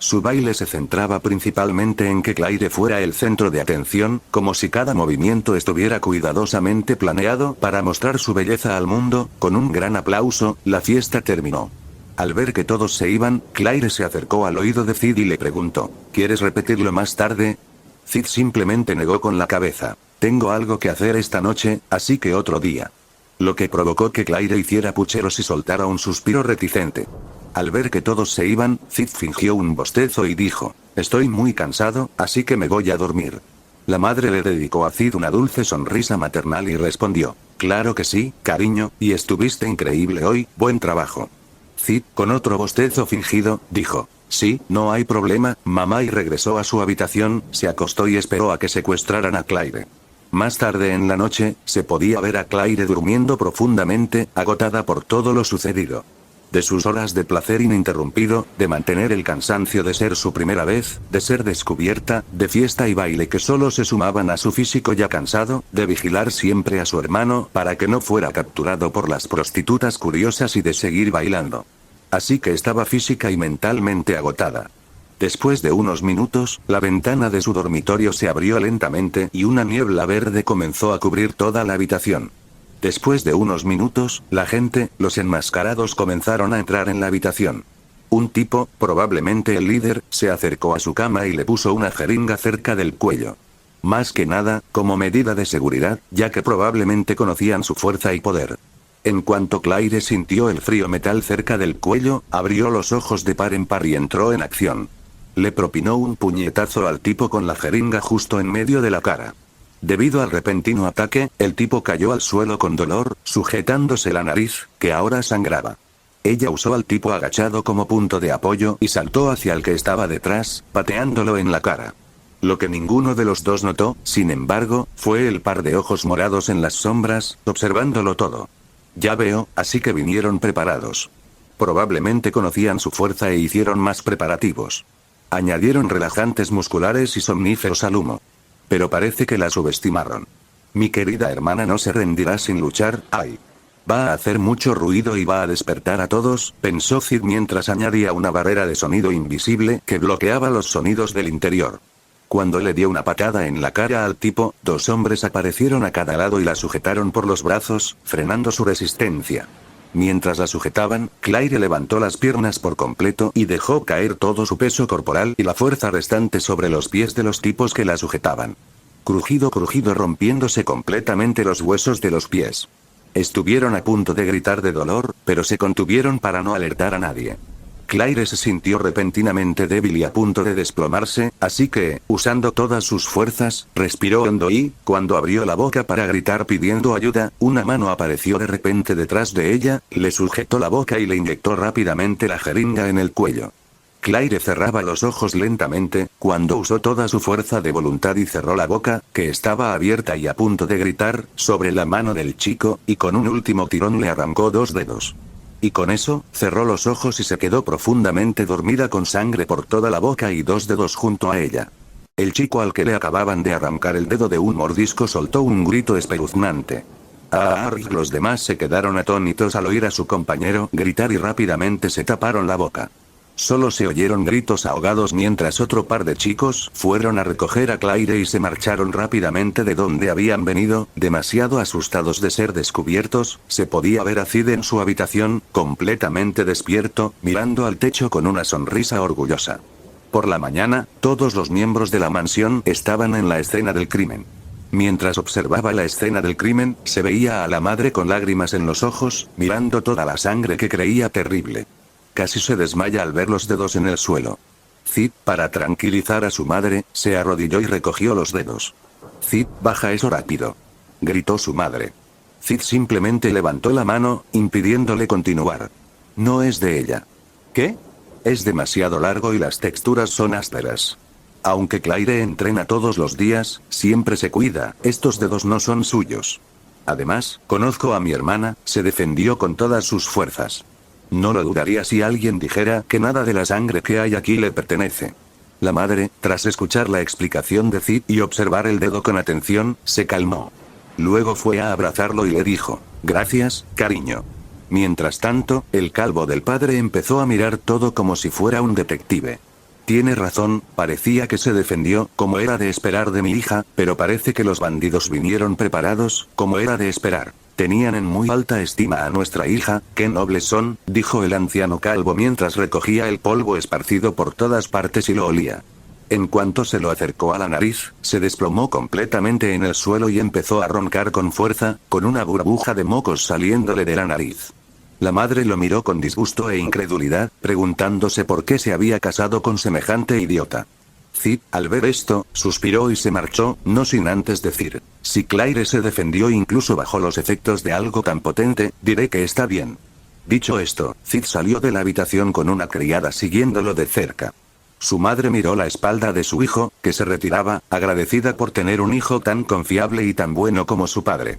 Su baile se centraba principalmente en que Claire fuera el centro de atención, como si cada movimiento estuviera cuidadosamente planeado para mostrar su belleza al mundo. Con un gran aplauso, la fiesta terminó. Al ver que todos se iban, Claire se acercó al oído de Cid y le preguntó: ¿quieres repetirlo más tarde? Cid simplemente negó con la cabeza: tengo algo que hacer esta noche, así que otro día. Lo que provocó que Claire hiciera pucheros y soltara un suspiro reticente. Al ver que todos se iban, Cid fingió un bostezo y dijo, estoy muy cansado, así que me voy a dormir. La madre le dedicó a Cid una dulce sonrisa maternal y respondió, claro que sí, cariño, y estuviste increíble hoy, buen trabajo. Cid, con otro bostezo fingido, dijo, sí, no hay problema, mamá, y regresó a su habitación, se acostó y esperó a que secuestraran a Claire. Más tarde en la noche, se podía ver a Claire durmiendo profundamente, agotada por todo lo sucedido. De sus horas de placer ininterrumpido, de mantener el cansancio de ser su primera vez, de ser descubierta, de fiesta y baile que solo se sumaban a su físico ya cansado, de vigilar siempre a su hermano para que no fuera capturado por las prostitutas curiosas y de seguir bailando. Así que estaba física y mentalmente agotada. Después de unos minutos, la ventana de su dormitorio se abrió lentamente y una niebla verde comenzó a cubrir toda la habitación. Después de unos minutos, la gente, los enmascarados, comenzaron a entrar en la habitación. Un tipo, probablemente el líder, se acercó a su cama y le puso una jeringa cerca del cuello. Más que nada, como medida de seguridad, ya que probablemente conocían su fuerza y poder. En cuanto Claire sintió el frío metal cerca del cuello, abrió los ojos de par en par y entró en acción. Le propinó un puñetazo al tipo con la jeringa justo en medio de la cara. Debido al repentino ataque, el tipo cayó al suelo con dolor, sujetándose la nariz, que ahora sangraba. Ella usó al tipo agachado como punto de apoyo y saltó hacia el que estaba detrás, pateándolo en la cara. Lo que ninguno de los dos notó, sin embargo, fue el par de ojos morados en las sombras, observándolo todo. Ya veo, así que vinieron preparados. Probablemente conocían su fuerza e hicieron más preparativos. Añadieron relajantes musculares y somníferos al humo. Pero parece que la subestimaron. Mi querida hermana no se rendirá sin luchar, ¡ay! Va a hacer mucho ruido y va a despertar a todos, pensó Cid mientras añadía una barrera de sonido invisible que bloqueaba los sonidos del interior. Cuando le dio una patada en la cara al tipo, dos hombres aparecieron a cada lado y la sujetaron por los brazos, frenando su resistencia. Mientras la sujetaban, Claire levantó las piernas por completo y dejó caer todo su peso corporal y la fuerza restante sobre los pies de los tipos que la sujetaban. Crujido, crujido, rompiéndose completamente los huesos de los pies. Estuvieron a punto de gritar de dolor, pero se contuvieron para no alertar a nadie. Claire se sintió repentinamente débil y a punto de desplomarse, así que, usando todas sus fuerzas, respiró hondo y, cuando abrió la boca para gritar pidiendo ayuda, una mano apareció de repente detrás de ella, le sujetó la boca y le inyectó rápidamente la jeringa en el cuello. Claire cerraba los ojos lentamente, cuando usó toda su fuerza de voluntad y cerró la boca, que estaba abierta y a punto de gritar, sobre la mano del chico, y con un último tirón le arrancó 2 dedos. Y con eso, cerró los ojos y se quedó profundamente dormida con sangre por toda la boca y 2 dedos junto a ella. El chico al que le acababan de arrancar el dedo de un mordisco soltó un grito espeluznante. Los demás se quedaron atónitos al oír a su compañero gritar y rápidamente se taparon la boca. Solo se oyeron gritos ahogados mientras otro par de chicos fueron a recoger a Claire y se marcharon rápidamente de donde habían venido, demasiado asustados de ser descubiertos. Se podía ver a Cid en su habitación, completamente despierto, mirando al techo con una sonrisa orgullosa. Por la mañana, todos los miembros de la mansión estaban en la escena del crimen. Mientras observaba la escena del crimen, se veía a la madre con lágrimas en los ojos, mirando toda la sangre que creía terrible. Casi se desmaya al ver los dedos en el suelo. Cid, para tranquilizar a su madre, se arrodilló y recogió los dedos. Cid, baja eso rápido. Gritó su madre. Cid simplemente levantó la mano, impidiéndole continuar. No es de ella. ¿Qué? Es demasiado largo y las texturas son ásperas. Aunque Claire entrena todos los días, siempre se cuida, estos dedos no son suyos. Además, conozco a mi hermana, se defendió con todas sus fuerzas. No lo dudaría si alguien dijera que nada de la sangre que hay aquí le pertenece. La madre, tras escuchar la explicación de Cid y observar el dedo con atención, se calmó. Luego fue a abrazarlo y le dijo, gracias, cariño. Mientras tanto, el calvo del padre empezó a mirar todo como si fuera un detective. Tiene razón, parecía que se defendió, como era de esperar de mi hija, pero parece que los bandidos vinieron preparados, como era de esperar. Tenían en muy alta estima a nuestra hija, qué nobles son, dijo el anciano calvo mientras recogía el polvo esparcido por todas partes y lo olía. En cuanto se lo acercó a la nariz, se desplomó completamente en el suelo y empezó a roncar con fuerza, con una burbuja de mocos saliéndole de la nariz. La madre lo miró con disgusto e incredulidad, preguntándose por qué se había casado con semejante idiota. Cid, al ver esto, suspiró y se marchó, no sin antes decir: si Claire se defendió incluso bajo los efectos de algo tan potente, diré que está bien. Dicho esto, Cid salió de la habitación con una criada siguiéndolo de cerca. Su madre miró la espalda de su hijo, que se retiraba, agradecida por tener un hijo tan confiable y tan bueno como su padre.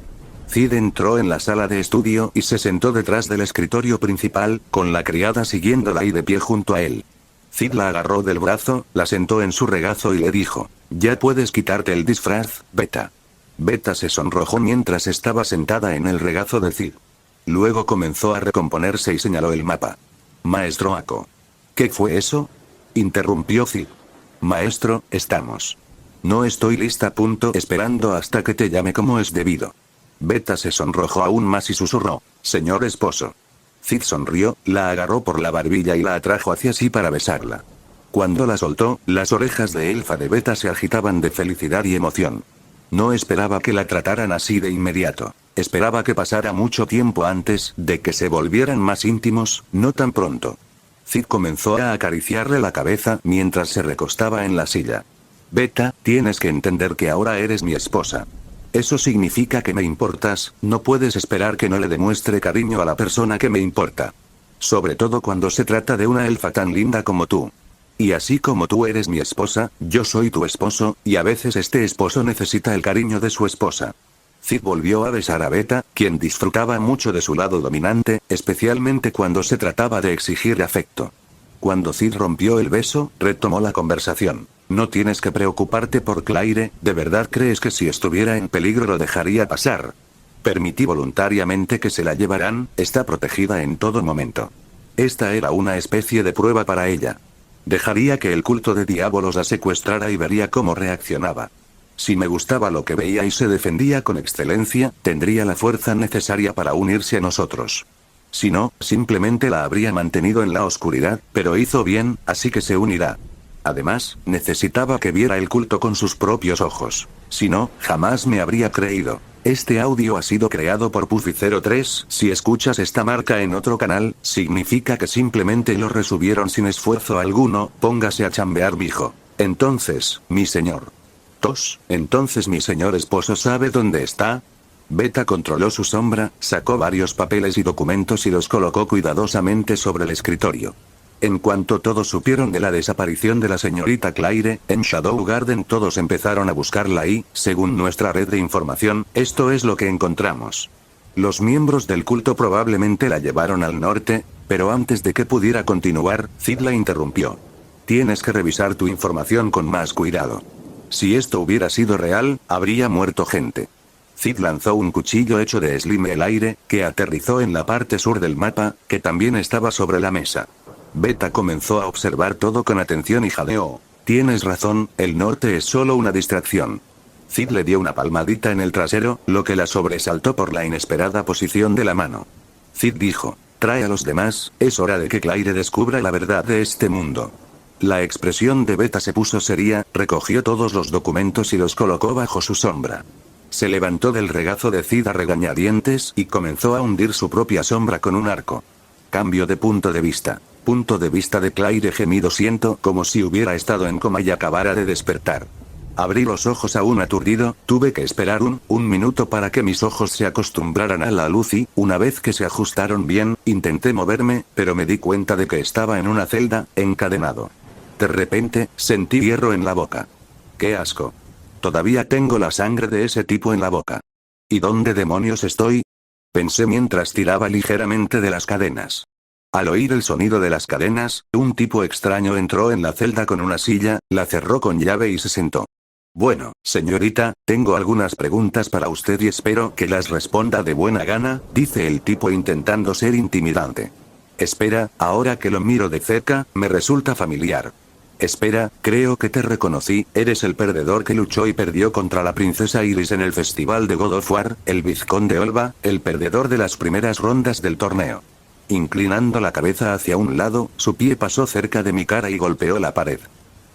Cid entró en la sala de estudio y se sentó detrás del escritorio principal, con la criada siguiéndola y de pie junto a él. Cid la agarró del brazo, la sentó en su regazo y le dijo: ya puedes quitarte el disfraz, Beta. Beta se sonrojó mientras estaba sentada en el regazo de Cid. Luego comenzó a recomponerse y señaló el mapa. Maestro Ako. ¿Qué fue eso? Interrumpió Cid. Maestro, estamos. No estoy lista. Esperando hasta que te llame como es debido. Beta se sonrojó aún más y susurró: señor esposo. Cid sonrió, la agarró por la barbilla y la atrajo hacia sí para besarla. Cuando la soltó, las orejas de elfa de Beta se agitaban de felicidad y emoción. No esperaba que la trataran así de inmediato. Esperaba que pasara mucho tiempo antes de que se volvieran más íntimos, no tan pronto. Cid comenzó a acariciarle la cabeza mientras se recostaba en la silla. Beta, tienes que entender que ahora eres mi esposa. Eso significa que me importas, no puedes esperar que no le demuestre cariño a la persona que me importa. Sobre todo cuando se trata de una elfa tan linda como tú. Y así como tú eres mi esposa, yo soy tu esposo, y a veces este esposo necesita el cariño de su esposa. Cid volvió a besar a Beta, quien disfrutaba mucho de su lado dominante, especialmente cuando se trataba de exigir afecto. Cuando Cid rompió el beso, retomó la conversación. No tienes que preocuparte por Claire, ¿de verdad crees que si estuviera en peligro lo dejaría pasar? Permití voluntariamente que se la llevaran, está protegida en todo momento. Esta era una especie de prueba para ella. Dejaría que el culto de Diabolos la secuestrara y vería cómo reaccionaba. Si me gustaba lo que veía y se defendía con excelencia, tendría la fuerza necesaria para unirse a nosotros. Si no, simplemente la habría mantenido en la oscuridad, pero hizo bien, así que se unirá. Además, necesitaba que viera el culto con sus propios ojos. Si no, jamás me habría creído. Este audio ha sido creado por Puffy03. Si escuchas esta marca en otro canal, significa que simplemente lo resubieron sin esfuerzo alguno. Póngase a chambear, mijo. Entonces, mi señor. Entonces mi señor esposo sabe dónde está. Beta controló su sombra, sacó varios papeles y documentos y los colocó cuidadosamente sobre el escritorio. En cuanto todos supieron de la desaparición de la señorita Claire, en Shadow Garden todos empezaron a buscarla y, según nuestra red de información, esto es lo que encontramos. Los miembros del culto probablemente la llevaron al norte, pero antes de que pudiera continuar, Cid la interrumpió. Tienes que revisar tu información con más cuidado. Si esto hubiera sido real, habría muerto gente. Cid lanzó un cuchillo hecho de slime al aire, que aterrizó en la parte sur del mapa, que también estaba sobre la mesa. Beta comenzó a observar todo con atención y jadeó. Tienes razón, el norte es solo una distracción. Cid le dio una palmadita en el trasero, lo que la sobresaltó por la inesperada posición de la mano. Cid dijo: trae a los demás, es hora de que Claire descubra la verdad de este mundo. La expresión de Beta se puso seria, recogió todos los documentos y los colocó bajo su sombra. Se levantó del regazo de Cid a regañadientes y comenzó a hundir su propia sombra con un arco. Cambio de punto de vista. Punto de vista de Claire. Gemido. Siento como si hubiera estado en coma y acabara de despertar. Abrí los ojos aún aturdido, tuve que esperar un minuto para que mis ojos se acostumbraran a la luz y, una vez que se ajustaron bien, intenté moverme, pero me di cuenta de que estaba en una celda, encadenado. De repente, sentí hierro en la boca. ¡Qué asco! Todavía tengo la sangre de ese tipo en la boca. ¿Y dónde demonios estoy? Pensé mientras tiraba ligeramente de las cadenas. Al oír el sonido de las cadenas, un tipo extraño entró en la celda con una silla, la cerró con llave y se sentó. Bueno, señorita, tengo algunas preguntas para usted y espero que las responda de buena gana, dice el tipo intentando ser intimidante. Espera, ahora que lo miro de cerca, me resulta familiar. Espera, creo que te reconocí, eres el perdedor que luchó y perdió contra la princesa Iris en el festival de God of War, el vizconde Olva, el perdedor de las primeras rondas del torneo. Inclinando la cabeza hacia un lado, su pie pasó cerca de mi cara y golpeó la pared.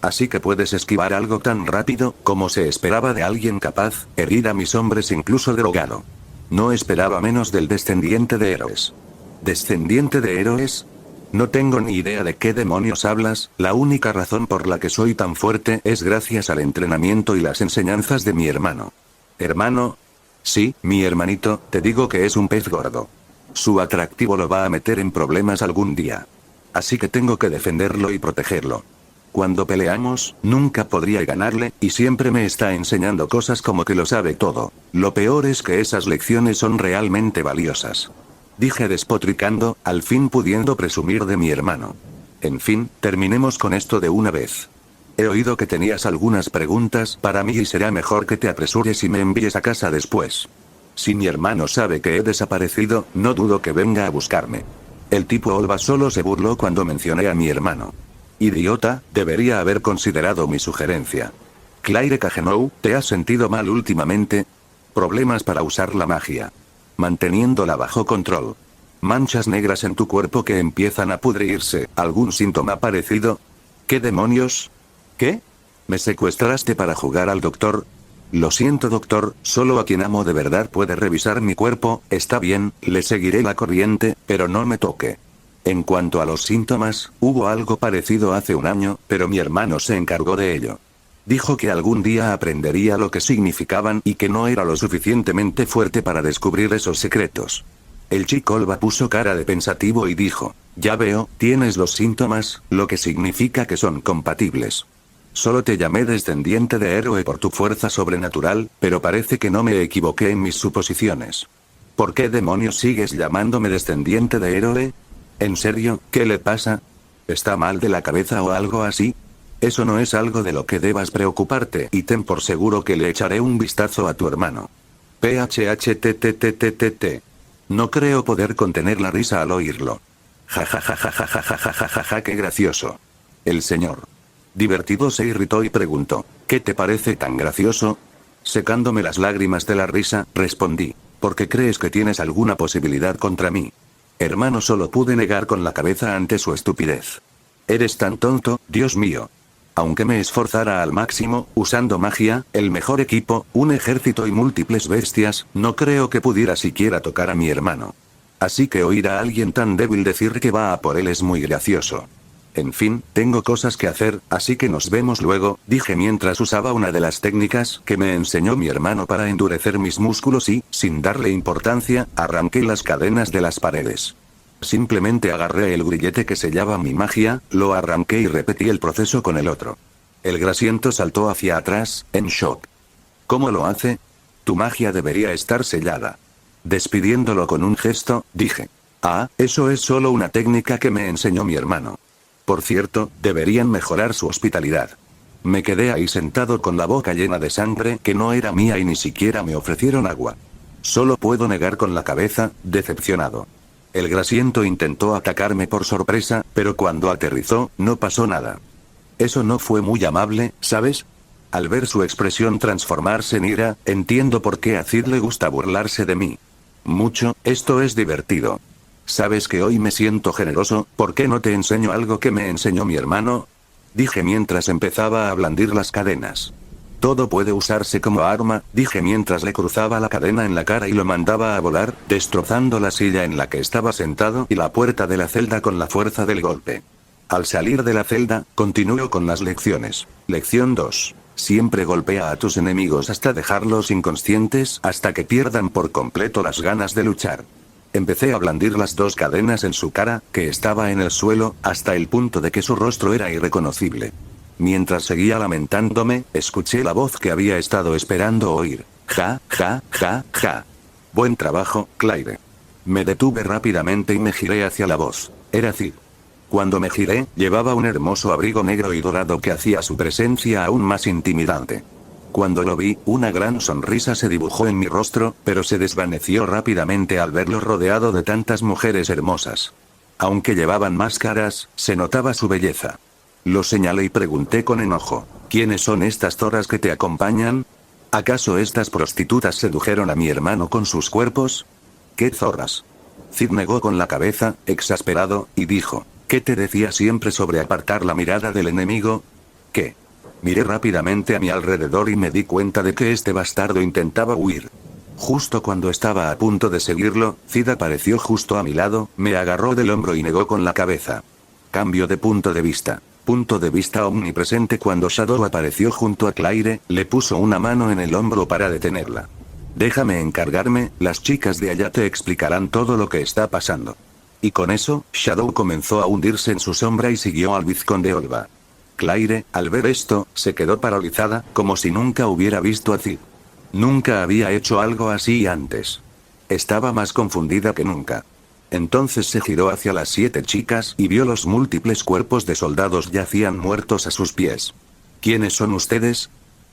Así que puedes esquivar algo tan rápido, como se esperaba de alguien capaz, herir a mis hombres incluso drogado. No esperaba menos del descendiente de héroes. ¿Descendiente de héroes? No tengo ni idea de qué demonios hablas, la única razón por la que soy tan fuerte es gracias al entrenamiento y las enseñanzas de mi hermano. ¿Hermano? Sí, mi hermanito, te digo que es un pez gordo. Su atractivo lo va a meter en problemas algún día. Así que tengo que defenderlo y protegerlo. Cuando peleamos, nunca podría ganarle, y siempre me está enseñando cosas como que lo sabe todo. Lo peor es que esas lecciones son realmente valiosas. Dije despotricando, al fin pudiendo presumir de mi hermano. En fin, terminemos con esto de una vez. He oído que tenías algunas preguntas para mí y será mejor que te apresures y me envíes a casa después. Si mi hermano sabe que he desaparecido, no dudo que venga a buscarme. El tipo Olva solo se burló cuando mencioné a mi hermano. Idiota, debería haber considerado mi sugerencia. Claire Cagenou, ¿te has sentido mal últimamente? Problemas para usar la magia. Manteniéndola bajo control. Manchas negras en tu cuerpo que empiezan a pudrirse, ¿algún síntoma parecido? ¿Qué demonios? ¿Qué? ¿Me secuestraste para jugar al doctor? Lo siento doctor, solo a quien amo de verdad puede revisar mi cuerpo, está bien, le seguiré la corriente, pero no me toque. En cuanto a los síntomas, hubo algo parecido hace un año, pero mi hermano se encargó de ello. Dijo que algún día aprendería lo que significaban y que no era lo suficientemente fuerte para descubrir esos secretos. El chico Olva puso cara de pensativo y dijo, ya veo, tienes los síntomas, lo que significa que son compatibles. Solo te llamé descendiente de héroe por tu fuerza sobrenatural, pero parece que no me equivoqué en mis suposiciones. ¿Por qué demonios sigues llamándome descendiente de héroe? ¿En serio, qué le pasa? ¿Está mal de la cabeza o algo así? Eso no es algo de lo que debas preocuparte y ten por seguro que le echaré un vistazo a tu hermano. PHHTTTTTT. No creo poder contener la risa al oírlo. Ja, qué gracioso. El señor divertido se irritó y preguntó, ¿qué te parece tan gracioso? Secándome las lágrimas de la risa, respondí, ¿por qué crees que tienes alguna posibilidad contra mí? Hermano, solo pude negar con la cabeza ante su estupidez. Eres tan tonto, Dios mío. Aunque me esforzara al máximo, usando magia, el mejor equipo, un ejército y múltiples bestias, no creo que pudiera siquiera tocar a mi hermano. Así que oír a alguien tan débil decir que va a por él es muy gracioso. En fin, tengo cosas que hacer, así que nos vemos luego, dije mientras usaba una de las técnicas que me enseñó mi hermano para endurecer mis músculos y, sin darle importancia, arranqué las cadenas de las paredes. Simplemente agarré el grillete que sellaba mi magia, lo arranqué y repetí el proceso con el otro. El grasiento saltó hacia atrás, en shock. ¿Cómo lo hace? Tu magia debería estar sellada. Despidiéndolo con un gesto, dije. Ah, eso es solo una técnica que me enseñó mi hermano. Por cierto, deberían mejorar su hospitalidad. Me quedé ahí sentado con la boca llena de sangre que no era mía y ni siquiera me ofrecieron agua. Solo puedo negar con la cabeza, decepcionado. El grasiento intentó atacarme por sorpresa, pero cuando aterrizó, no pasó nada. Eso no fue muy amable, ¿sabes? Al ver su expresión transformarse en ira, entiendo por qué a Cid le gusta burlarse de mí. Mucho, esto es divertido. ¿Sabes que hoy me siento generoso? ¿Por qué no te enseño algo que me enseñó mi hermano? Dije mientras empezaba a blandir las cadenas. Todo puede usarse como arma, dije mientras le cruzaba la cadena en la cara y lo mandaba a volar, destrozando la silla en la que estaba sentado y la puerta de la celda con la fuerza del golpe. Al salir de la celda, continuó con las lecciones. Lección 2. Siempre golpea a tus enemigos hasta dejarlos inconscientes, hasta que pierdan por completo las ganas de luchar. Empecé a blandir las dos cadenas en su cara, que estaba en el suelo, hasta el punto de que su rostro era irreconocible. Mientras seguía lamentándome, escuché la voz que había estado esperando oír. Ja. Buen trabajo, Claire. Me detuve rápidamente y me giré hacia la voz. Era Cid. Cuando me giré, llevaba un hermoso abrigo negro y dorado que hacía su presencia aún más intimidante. Cuando lo vi, una gran sonrisa se dibujó en mi rostro, pero se desvaneció rápidamente al verlo rodeado de tantas mujeres hermosas. Aunque llevaban máscaras, se notaba su belleza. Lo señalé y pregunté con enojo, ¿quiénes son estas zorras que te acompañan? ¿Acaso estas prostitutas sedujeron a mi hermano con sus cuerpos? ¿Qué zorras? Cid negó con la cabeza, exasperado, y dijo, ¿qué te decía siempre sobre apartar la mirada del enemigo? ¿Qué? Miré rápidamente a mi alrededor y me di cuenta de que este bastardo intentaba huir. Justo cuando estaba a punto de seguirlo, Cid apareció justo a mi lado, me agarró del hombro y negó con la cabeza. Cambio de punto de vista. Punto de vista omnipresente. Cuando Shadow apareció junto a Claire, le puso una mano en el hombro para detenerla. Déjame encargarme, las chicas de allá te explicarán todo lo que está pasando. Y con eso, Shadow comenzó a hundirse en su sombra y siguió al vizconde Olva. Claire, al ver esto, se quedó paralizada, como si nunca hubiera visto a Cid. Nunca había hecho algo así antes. Estaba más confundida que nunca. Entonces se giró hacia las 7 chicas y vio los múltiples cuerpos de soldados yacían muertos a sus pies. ¿Quiénes son ustedes?,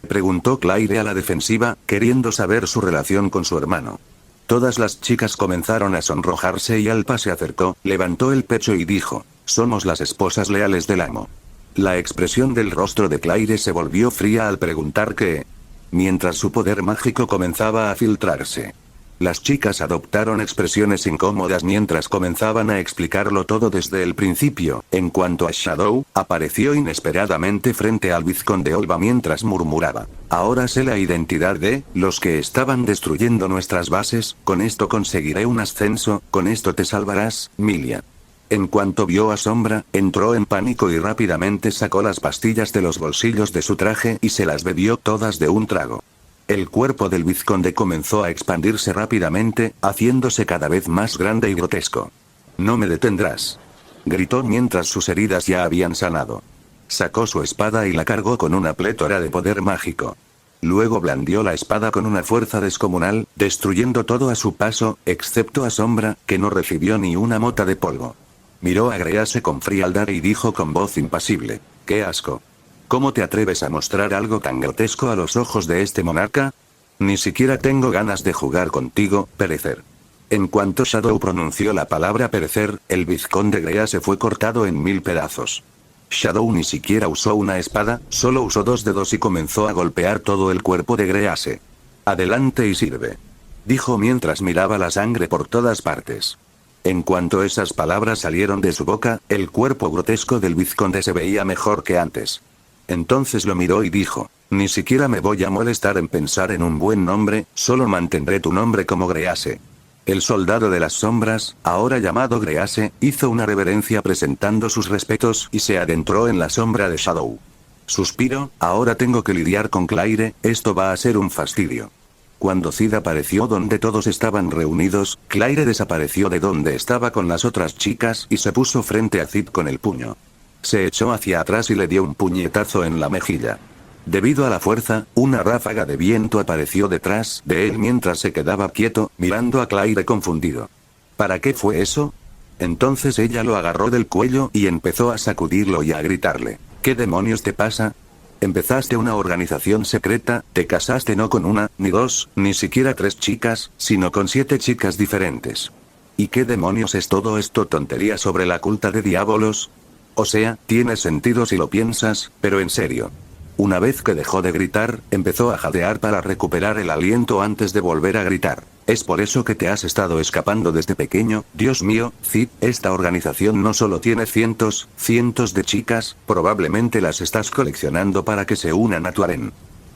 preguntó Claire a la defensiva, queriendo saber su relación con su hermano. Todas las chicas comenzaron a sonrojarse y Alpa se acercó, levantó el pecho y dijo: somos las esposas leales del amo. La expresión del rostro de Claire se volvió fría al preguntar qué, mientras su poder mágico comenzaba a filtrarse. Las chicas adoptaron expresiones incómodas mientras comenzaban a explicarlo todo desde el principio. En cuanto a Shadow, apareció inesperadamente frente al vizconde Olva mientras murmuraba: ahora sé la identidad de los que estaban destruyendo nuestras bases, con esto conseguiré un ascenso, con esto te salvarás, Milia. En cuanto vio a Sombra, entró en pánico y rápidamente sacó las pastillas de los bolsillos de su traje y se las bebió todas de un trago. El cuerpo del vizconde comenzó a expandirse rápidamente, haciéndose cada vez más grande y grotesco. No me detendrás, gritó mientras sus heridas ya habían sanado. Sacó su espada y la cargó con una plétora de poder mágico. Luego blandió la espada con una fuerza descomunal, destruyendo todo a su paso, excepto a Sombra, que no recibió ni una mota de polvo. Miró a Grease con frialdad y dijo con voz impasible: ¡qué asco! ¿Cómo te atreves a mostrar algo tan grotesco a los ojos de este monarca? Ni siquiera tengo ganas de jugar contigo, perecer. En cuanto Shadow pronunció la palabra perecer, el vizconde Grease fue cortado en 1000 pedazos. Shadow ni siquiera usó una espada, solo usó 2 dedos y comenzó a golpear todo el cuerpo de Grease. Adelante y sirve, dijo mientras miraba la sangre por todas partes. En cuanto esas palabras salieron de su boca, el cuerpo grotesco del vizconde se veía mejor que antes. Entonces lo miró y dijo: ni siquiera me voy a molestar en pensar en un buen nombre, solo mantendré tu nombre como Grease. El soldado de las sombras, ahora llamado Grease, hizo una reverencia presentando sus respetos y se adentró en la sombra de Shadow. Suspiro, ahora tengo que lidiar con Claire, esto va a ser un fastidio. Cuando Cid apareció donde todos estaban reunidos, Claire desapareció de donde estaba con las otras chicas y se puso frente a Cid con el puño. Se echó hacia atrás y le dio un puñetazo en la mejilla. Debido a la fuerza, una ráfaga de viento apareció detrás de él mientras se quedaba quieto, mirando a Claire confundido. ¿Para qué fue eso? Entonces ella lo agarró del cuello y empezó a sacudirlo y a gritarle: ¿qué demonios te pasa? Empezaste una organización secreta, te casaste no con una, ni 2, ni siquiera 3 chicas, sino con 7 chicas diferentes. ¿Y qué demonios es todo esto? ¿Tontería sobre la culta de diabolos? O sea, tiene sentido si lo piensas, pero en serio. Una vez que dejó de gritar, empezó a jadear para recuperar el aliento antes de volver a gritar. ¿Es por eso que te has estado escapando desde pequeño? Dios mío, Cid, esta organización no solo tiene cientos de chicas, probablemente las estás coleccionando para que se unan a tu harén.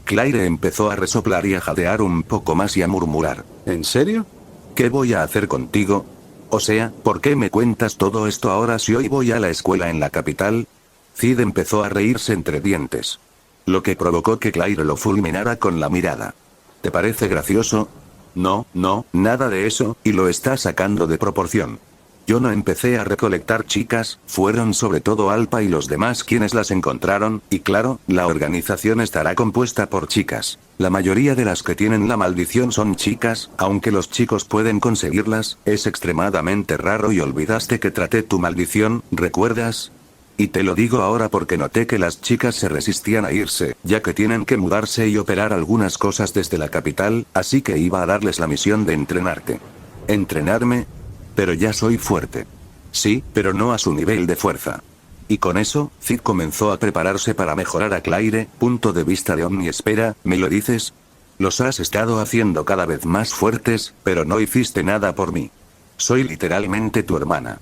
Claire empezó a resoplar y a jadear un poco más y a murmurar: ¿en serio? ¿Qué voy a hacer contigo? O sea, ¿por qué me cuentas todo esto ahora si hoy voy a la escuela en la capital? Cid empezó a reírse entre dientes, lo que provocó que Claire lo fulminara con la mirada. ¿Te parece gracioso? No, nada de eso, y lo está sacando de proporción. Yo no empecé a recolectar chicas, fueron sobre todo Alpa y los demás quienes las encontraron, y claro, la organización estará compuesta por chicas. La mayoría de las que tienen la maldición son chicas, aunque los chicos pueden conseguirlas, es extremadamente raro y olvidaste que traté tu maldición, ¿recuerdas? Y te lo digo ahora porque noté que las chicas se resistían a irse, ya que tienen que mudarse y operar algunas cosas desde la capital, así que iba a darles la misión de entrenarte. ¿Entrenarme? Pero ya soy fuerte. Sí, pero no a su nivel de fuerza. Y con eso, Cid comenzó a prepararse para mejorar a Claire. Punto de vista de Omni. Espera, ¿me lo dices? Los has estado haciendo cada vez más fuertes, pero no hiciste nada por mí. Soy literalmente tu hermana.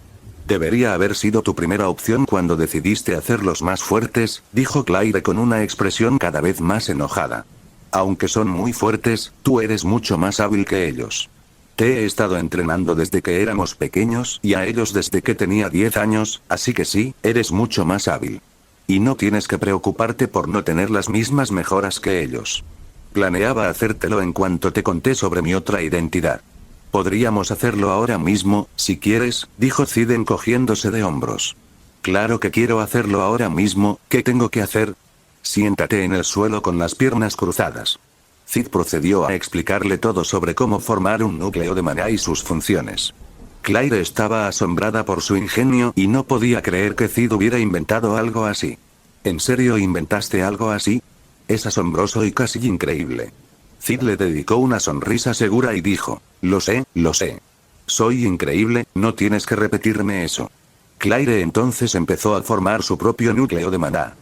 Debería haber sido tu primera opción cuando decidiste hacerlos más fuertes, dijo Claire con una expresión cada vez más enojada. Aunque son muy fuertes, tú eres mucho más hábil que ellos. Te he estado entrenando desde que éramos pequeños y a ellos desde que tenía 10 años, así que sí, eres mucho más hábil. Y no tienes que preocuparte por no tener las mismas mejoras que ellos. Planeaba hacértelo en cuanto te conté sobre mi otra identidad. Podríamos hacerlo ahora mismo, si quieres, dijo Cid encogiéndose de hombros. Claro que quiero hacerlo ahora mismo, ¿qué tengo que hacer? Siéntate en el suelo con las piernas cruzadas. Cid procedió a explicarle todo sobre cómo formar un núcleo de maná y sus funciones. Claire estaba asombrada por su ingenio y no podía creer que Cid hubiera inventado algo así. ¿En serio inventaste algo así? Es asombroso y casi increíble. Cid le dedicó una sonrisa segura y dijo, lo sé, lo sé. Soy increíble, no tienes que repetirme eso. Claire entonces empezó a formar su propio núcleo de maná.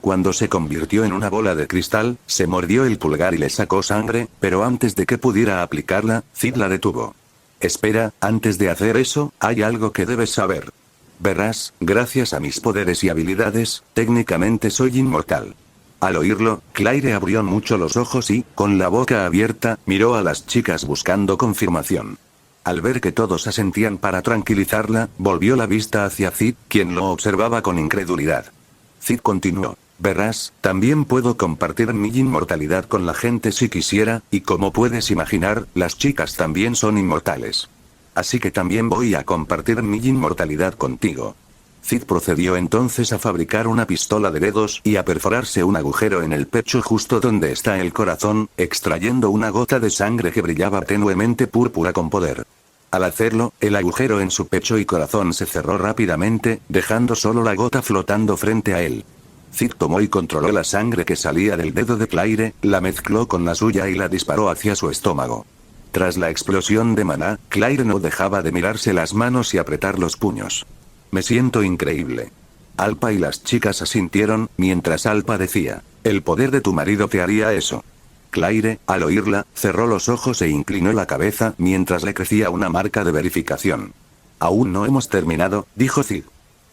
Cuando se convirtió en una bola de cristal, se mordió el pulgar y le sacó sangre, pero antes de que pudiera aplicarla, Cid la detuvo. Espera, antes de hacer eso, hay algo que debes saber. Verás, gracias a mis poderes y habilidades, técnicamente soy inmortal. Al oírlo, Claire abrió mucho los ojos y, con la boca abierta, miró a las chicas buscando confirmación. Al ver que todos asentían para tranquilizarla, volvió la vista hacia Cid, quien lo observaba con incredulidad. Cid continuó. Verás, también puedo compartir mi inmortalidad con la gente si quisiera, y como puedes imaginar, las chicas también son inmortales. Así que también voy a compartir mi inmortalidad contigo. Cid procedió entonces a fabricar una pistola de dedos y a perforarse un agujero en el pecho justo donde está el corazón, extrayendo una gota de sangre que brillaba tenuemente púrpura con poder. Al hacerlo, el agujero en su pecho y corazón se cerró rápidamente, dejando solo la gota flotando frente a él. Cid tomó y controló la sangre que salía del dedo de Claire, la mezcló con la suya y la disparó hacia su estómago. Tras la explosión de maná, Claire no dejaba de mirarse las manos y apretar los puños. Me siento increíble. Alpa y las chicas asintieron, mientras Alpa decía, el poder de tu marido te haría eso. Claire, al oírla, cerró los ojos e inclinó la cabeza mientras le crecía una marca de verificación. Aún no hemos terminado, dijo Cid.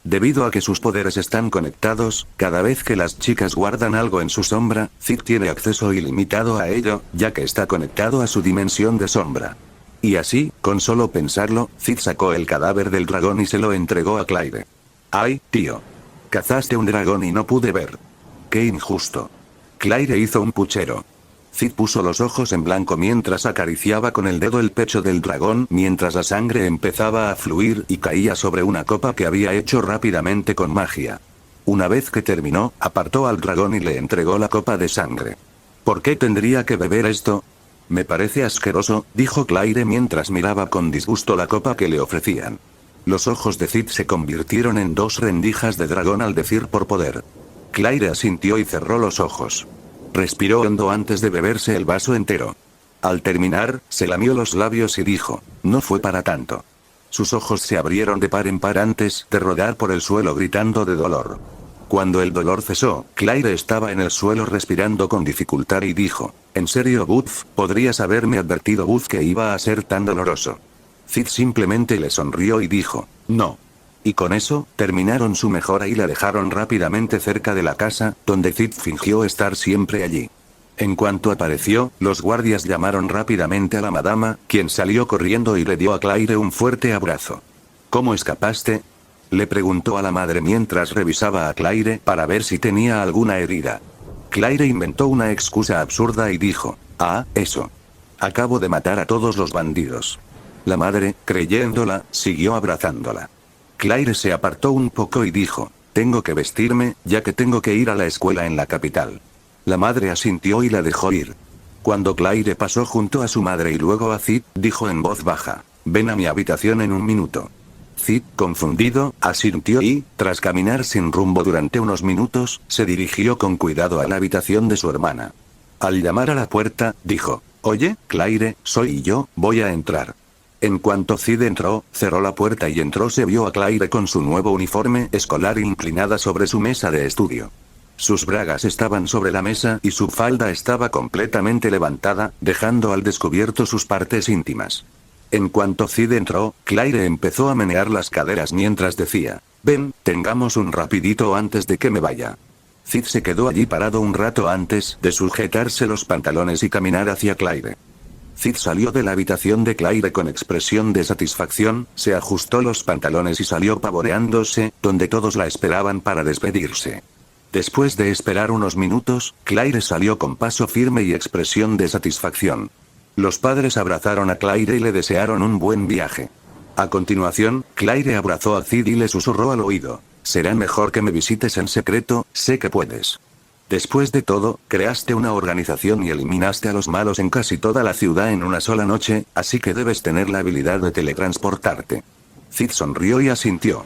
Debido a que sus poderes están conectados, cada vez que las chicas guardan algo en su sombra, Cid tiene acceso ilimitado a ello, ya que está conectado a su dimensión de sombra. Y así, con solo pensarlo, Cid sacó el cadáver del dragón y se lo entregó a Claire. ¡Ay, tío! Cazaste un dragón y no pude ver. ¡Qué injusto! Claire hizo un puchero. Cid puso los ojos en blanco mientras acariciaba con el dedo el pecho del dragón mientras la sangre empezaba a fluir y caía sobre una copa que había hecho rápidamente con magia. Una vez que terminó, apartó al dragón y le entregó la copa de sangre. ¿Por qué tendría que beber esto? Me parece asqueroso, dijo Claire mientras miraba con disgusto la copa que le ofrecían. Los ojos de Cid se convirtieron en dos rendijas de dragón al decir por poder. Claire asintió y cerró los ojos. Respiró hondo antes de beberse el vaso entero. Al terminar, se lamió los labios y dijo, no fue para tanto. Sus ojos se abrieron de par en par antes de rodar por el suelo gritando de dolor. Cuando el dolor cesó, Claire estaba en el suelo respirando con dificultad y dijo, ¿en serio Buzz? ¿Podrías haberme advertido Buzz que iba a ser tan doloroso? Cid simplemente le sonrió y dijo, no. Y con eso, terminaron su mejora y la dejaron rápidamente cerca de la casa, donde Cid fingió estar siempre allí. En cuanto apareció, los guardias llamaron rápidamente a la madama, quien salió corriendo y le dio a Claire un fuerte abrazo. ¿Cómo escapaste? Le preguntó a la madre mientras revisaba a Claire para ver si tenía alguna herida. Claire inventó una excusa absurda y dijo, eso. Acabo de matar a todos los bandidos. La madre, creyéndola, siguió abrazándola. Claire se apartó un poco y dijo, tengo que vestirme, ya que tengo que ir a la escuela en la capital. La madre asintió y la dejó ir. Cuando Claire pasó junto a su madre y luego a Cid, dijo en voz baja, ven a mi habitación en un minuto. Cid, confundido, asintió y, tras caminar sin rumbo durante unos minutos, se dirigió con cuidado a la habitación de su hermana. Al llamar a la puerta, dijo, oye, Claire, soy yo, voy a entrar. En cuanto Cid entró, cerró la puerta y se vio a Claire con su nuevo uniforme escolar inclinada sobre su mesa de estudio. Sus bragas estaban sobre la mesa y su falda estaba completamente levantada, dejando al descubierto sus partes íntimas. En cuanto Cid entró, Claire empezó a menear las caderas mientras decía, ven, tengamos un rapidito antes de que me vaya. Cid se quedó allí parado un rato antes de sujetarse los pantalones y caminar hacia Claire. Cid salió de la habitación de Claire con expresión de satisfacción, se ajustó los pantalones y salió pavoneándose, donde todos la esperaban para despedirse. Después de esperar unos minutos, Claire salió con paso firme y expresión de satisfacción. Los padres abrazaron a Claire y le desearon un buen viaje. A continuación, Claire abrazó a Cid y le susurró al oído: «Será mejor que me visites en secreto, sé que puedes. Después de todo, creaste una organización y eliminaste a los malos en casi toda la ciudad en una sola noche, así que debes tener la habilidad de teletransportarte». Cid sonrió y asintió.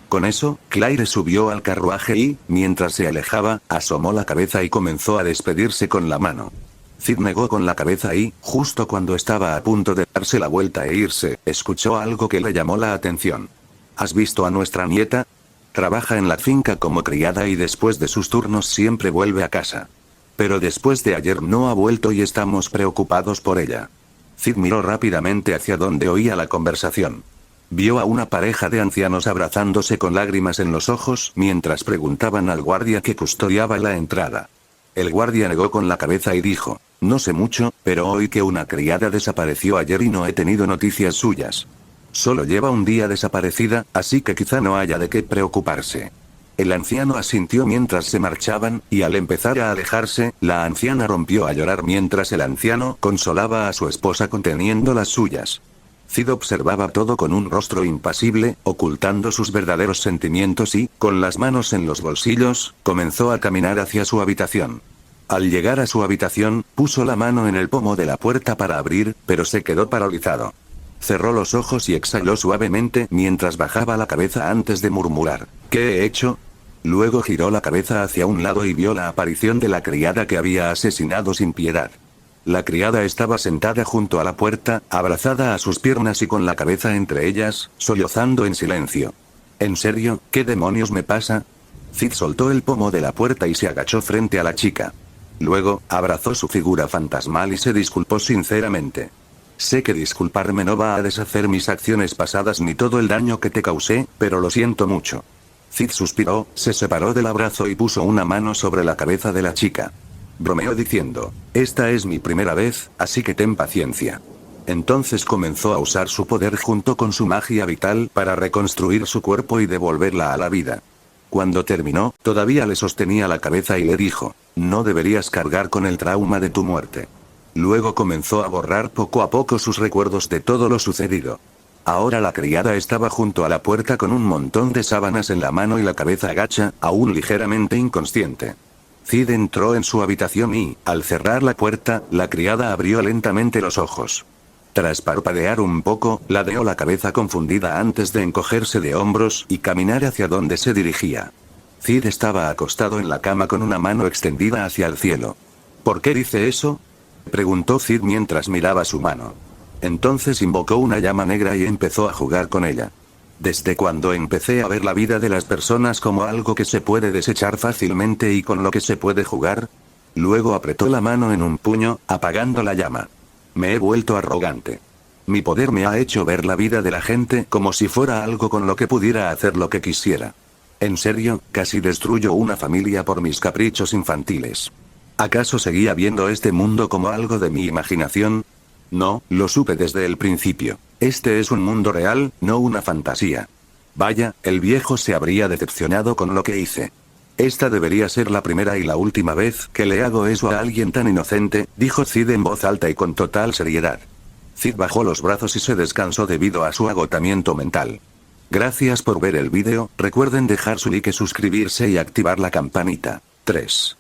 Con eso, Claire subió al carruaje y, mientras se alejaba, asomó la cabeza y comenzó a despedirse con la mano. Cid negó con la cabeza y, justo cuando estaba a punto de darse la vuelta e irse, escuchó algo que le llamó la atención. ¿Has visto a nuestra nieta? Trabaja en la finca como criada y después de sus turnos siempre vuelve a casa. Pero después de ayer no ha vuelto y estamos preocupados por ella. Cid miró rápidamente hacia donde oía la conversación. Vio a una pareja de ancianos abrazándose con lágrimas en los ojos mientras preguntaban al guardia que custodiaba la entrada. El guardia negó con la cabeza y dijo: «No sé mucho, pero oí que una criada desapareció ayer y no he tenido noticias suyas. Solo lleva un día desaparecida, así que quizá no haya de qué preocuparse». El anciano asintió mientras se marchaban, y al empezar a alejarse, la anciana rompió a llorar mientras el anciano consolaba a su esposa conteniendo las suyas. Cid observaba todo con un rostro impasible, ocultando sus verdaderos sentimientos y, con las manos en los bolsillos, comenzó a caminar hacia su habitación. Al llegar a su habitación, puso la mano en el pomo de la puerta para abrir, pero se quedó paralizado. Cerró los ojos y exhaló suavemente mientras bajaba la cabeza antes de murmurar: «¿Qué he hecho?». Luego giró la cabeza hacia un lado y vio la aparición de la criada que había asesinado sin piedad. La criada estaba sentada junto a la puerta, abrazada a sus piernas y con la cabeza entre ellas, sollozando en silencio. «¿En serio? ¿Qué demonios me pasa?». Cid soltó el pomo de la puerta y se agachó frente a la chica. Luego, abrazó su figura fantasmal y se disculpó sinceramente. «Sé que disculparme no va a deshacer mis acciones pasadas ni todo el daño que te causé, pero lo siento mucho». Cid suspiró, se separó del abrazo y puso una mano sobre la cabeza de la chica. Bromeó diciendo: «Esta es mi primera vez, así que ten paciencia». Entonces comenzó a usar su poder junto con su magia vital para reconstruir su cuerpo y devolverla a la vida. Cuando terminó, todavía le sostenía la cabeza y le dijo: «No deberías cargar con el trauma de tu muerte». Luego comenzó a borrar poco a poco sus recuerdos de todo lo sucedido. Ahora la criada estaba junto a la puerta con un montón de sábanas en la mano y la cabeza agacha, aún ligeramente inconsciente. Cid entró en su habitación y, al cerrar la puerta, la criada abrió lentamente los ojos. Tras parpadear un poco, ladeó la cabeza confundida antes de encogerse de hombros y caminar hacia donde se dirigía. Cid estaba acostado en la cama con una mano extendida hacia el cielo. «¿Por qué dice eso?», preguntó Cid mientras miraba su mano. Entonces invocó una llama negra y empezó a jugar con ella. «Desde cuando empecé a ver la vida de las personas como algo que se puede desechar fácilmente y con lo que se puede jugar». Luego apretó la mano en un puño, apagando la llama. «Me he vuelto arrogante. Mi poder me ha hecho ver la vida de la gente como si fuera algo con lo que pudiera hacer lo que quisiera. En serio, casi destruyo una familia por mis caprichos infantiles. ¿Acaso seguía viendo este mundo como algo de mi imaginación? No, lo supe desde el principio. Este es un mundo real, no una fantasía». Vaya, el viejo se habría decepcionado con lo que hice. «Esta debería ser la primera y la última vez que le hago eso a alguien tan inocente», dijo Cid en voz alta y con total seriedad. Cid bajó los brazos y se descansó debido a su agotamiento mental. Gracias por ver el vídeo, recuerden dejar su like, suscribirse y activar la campanita. 3.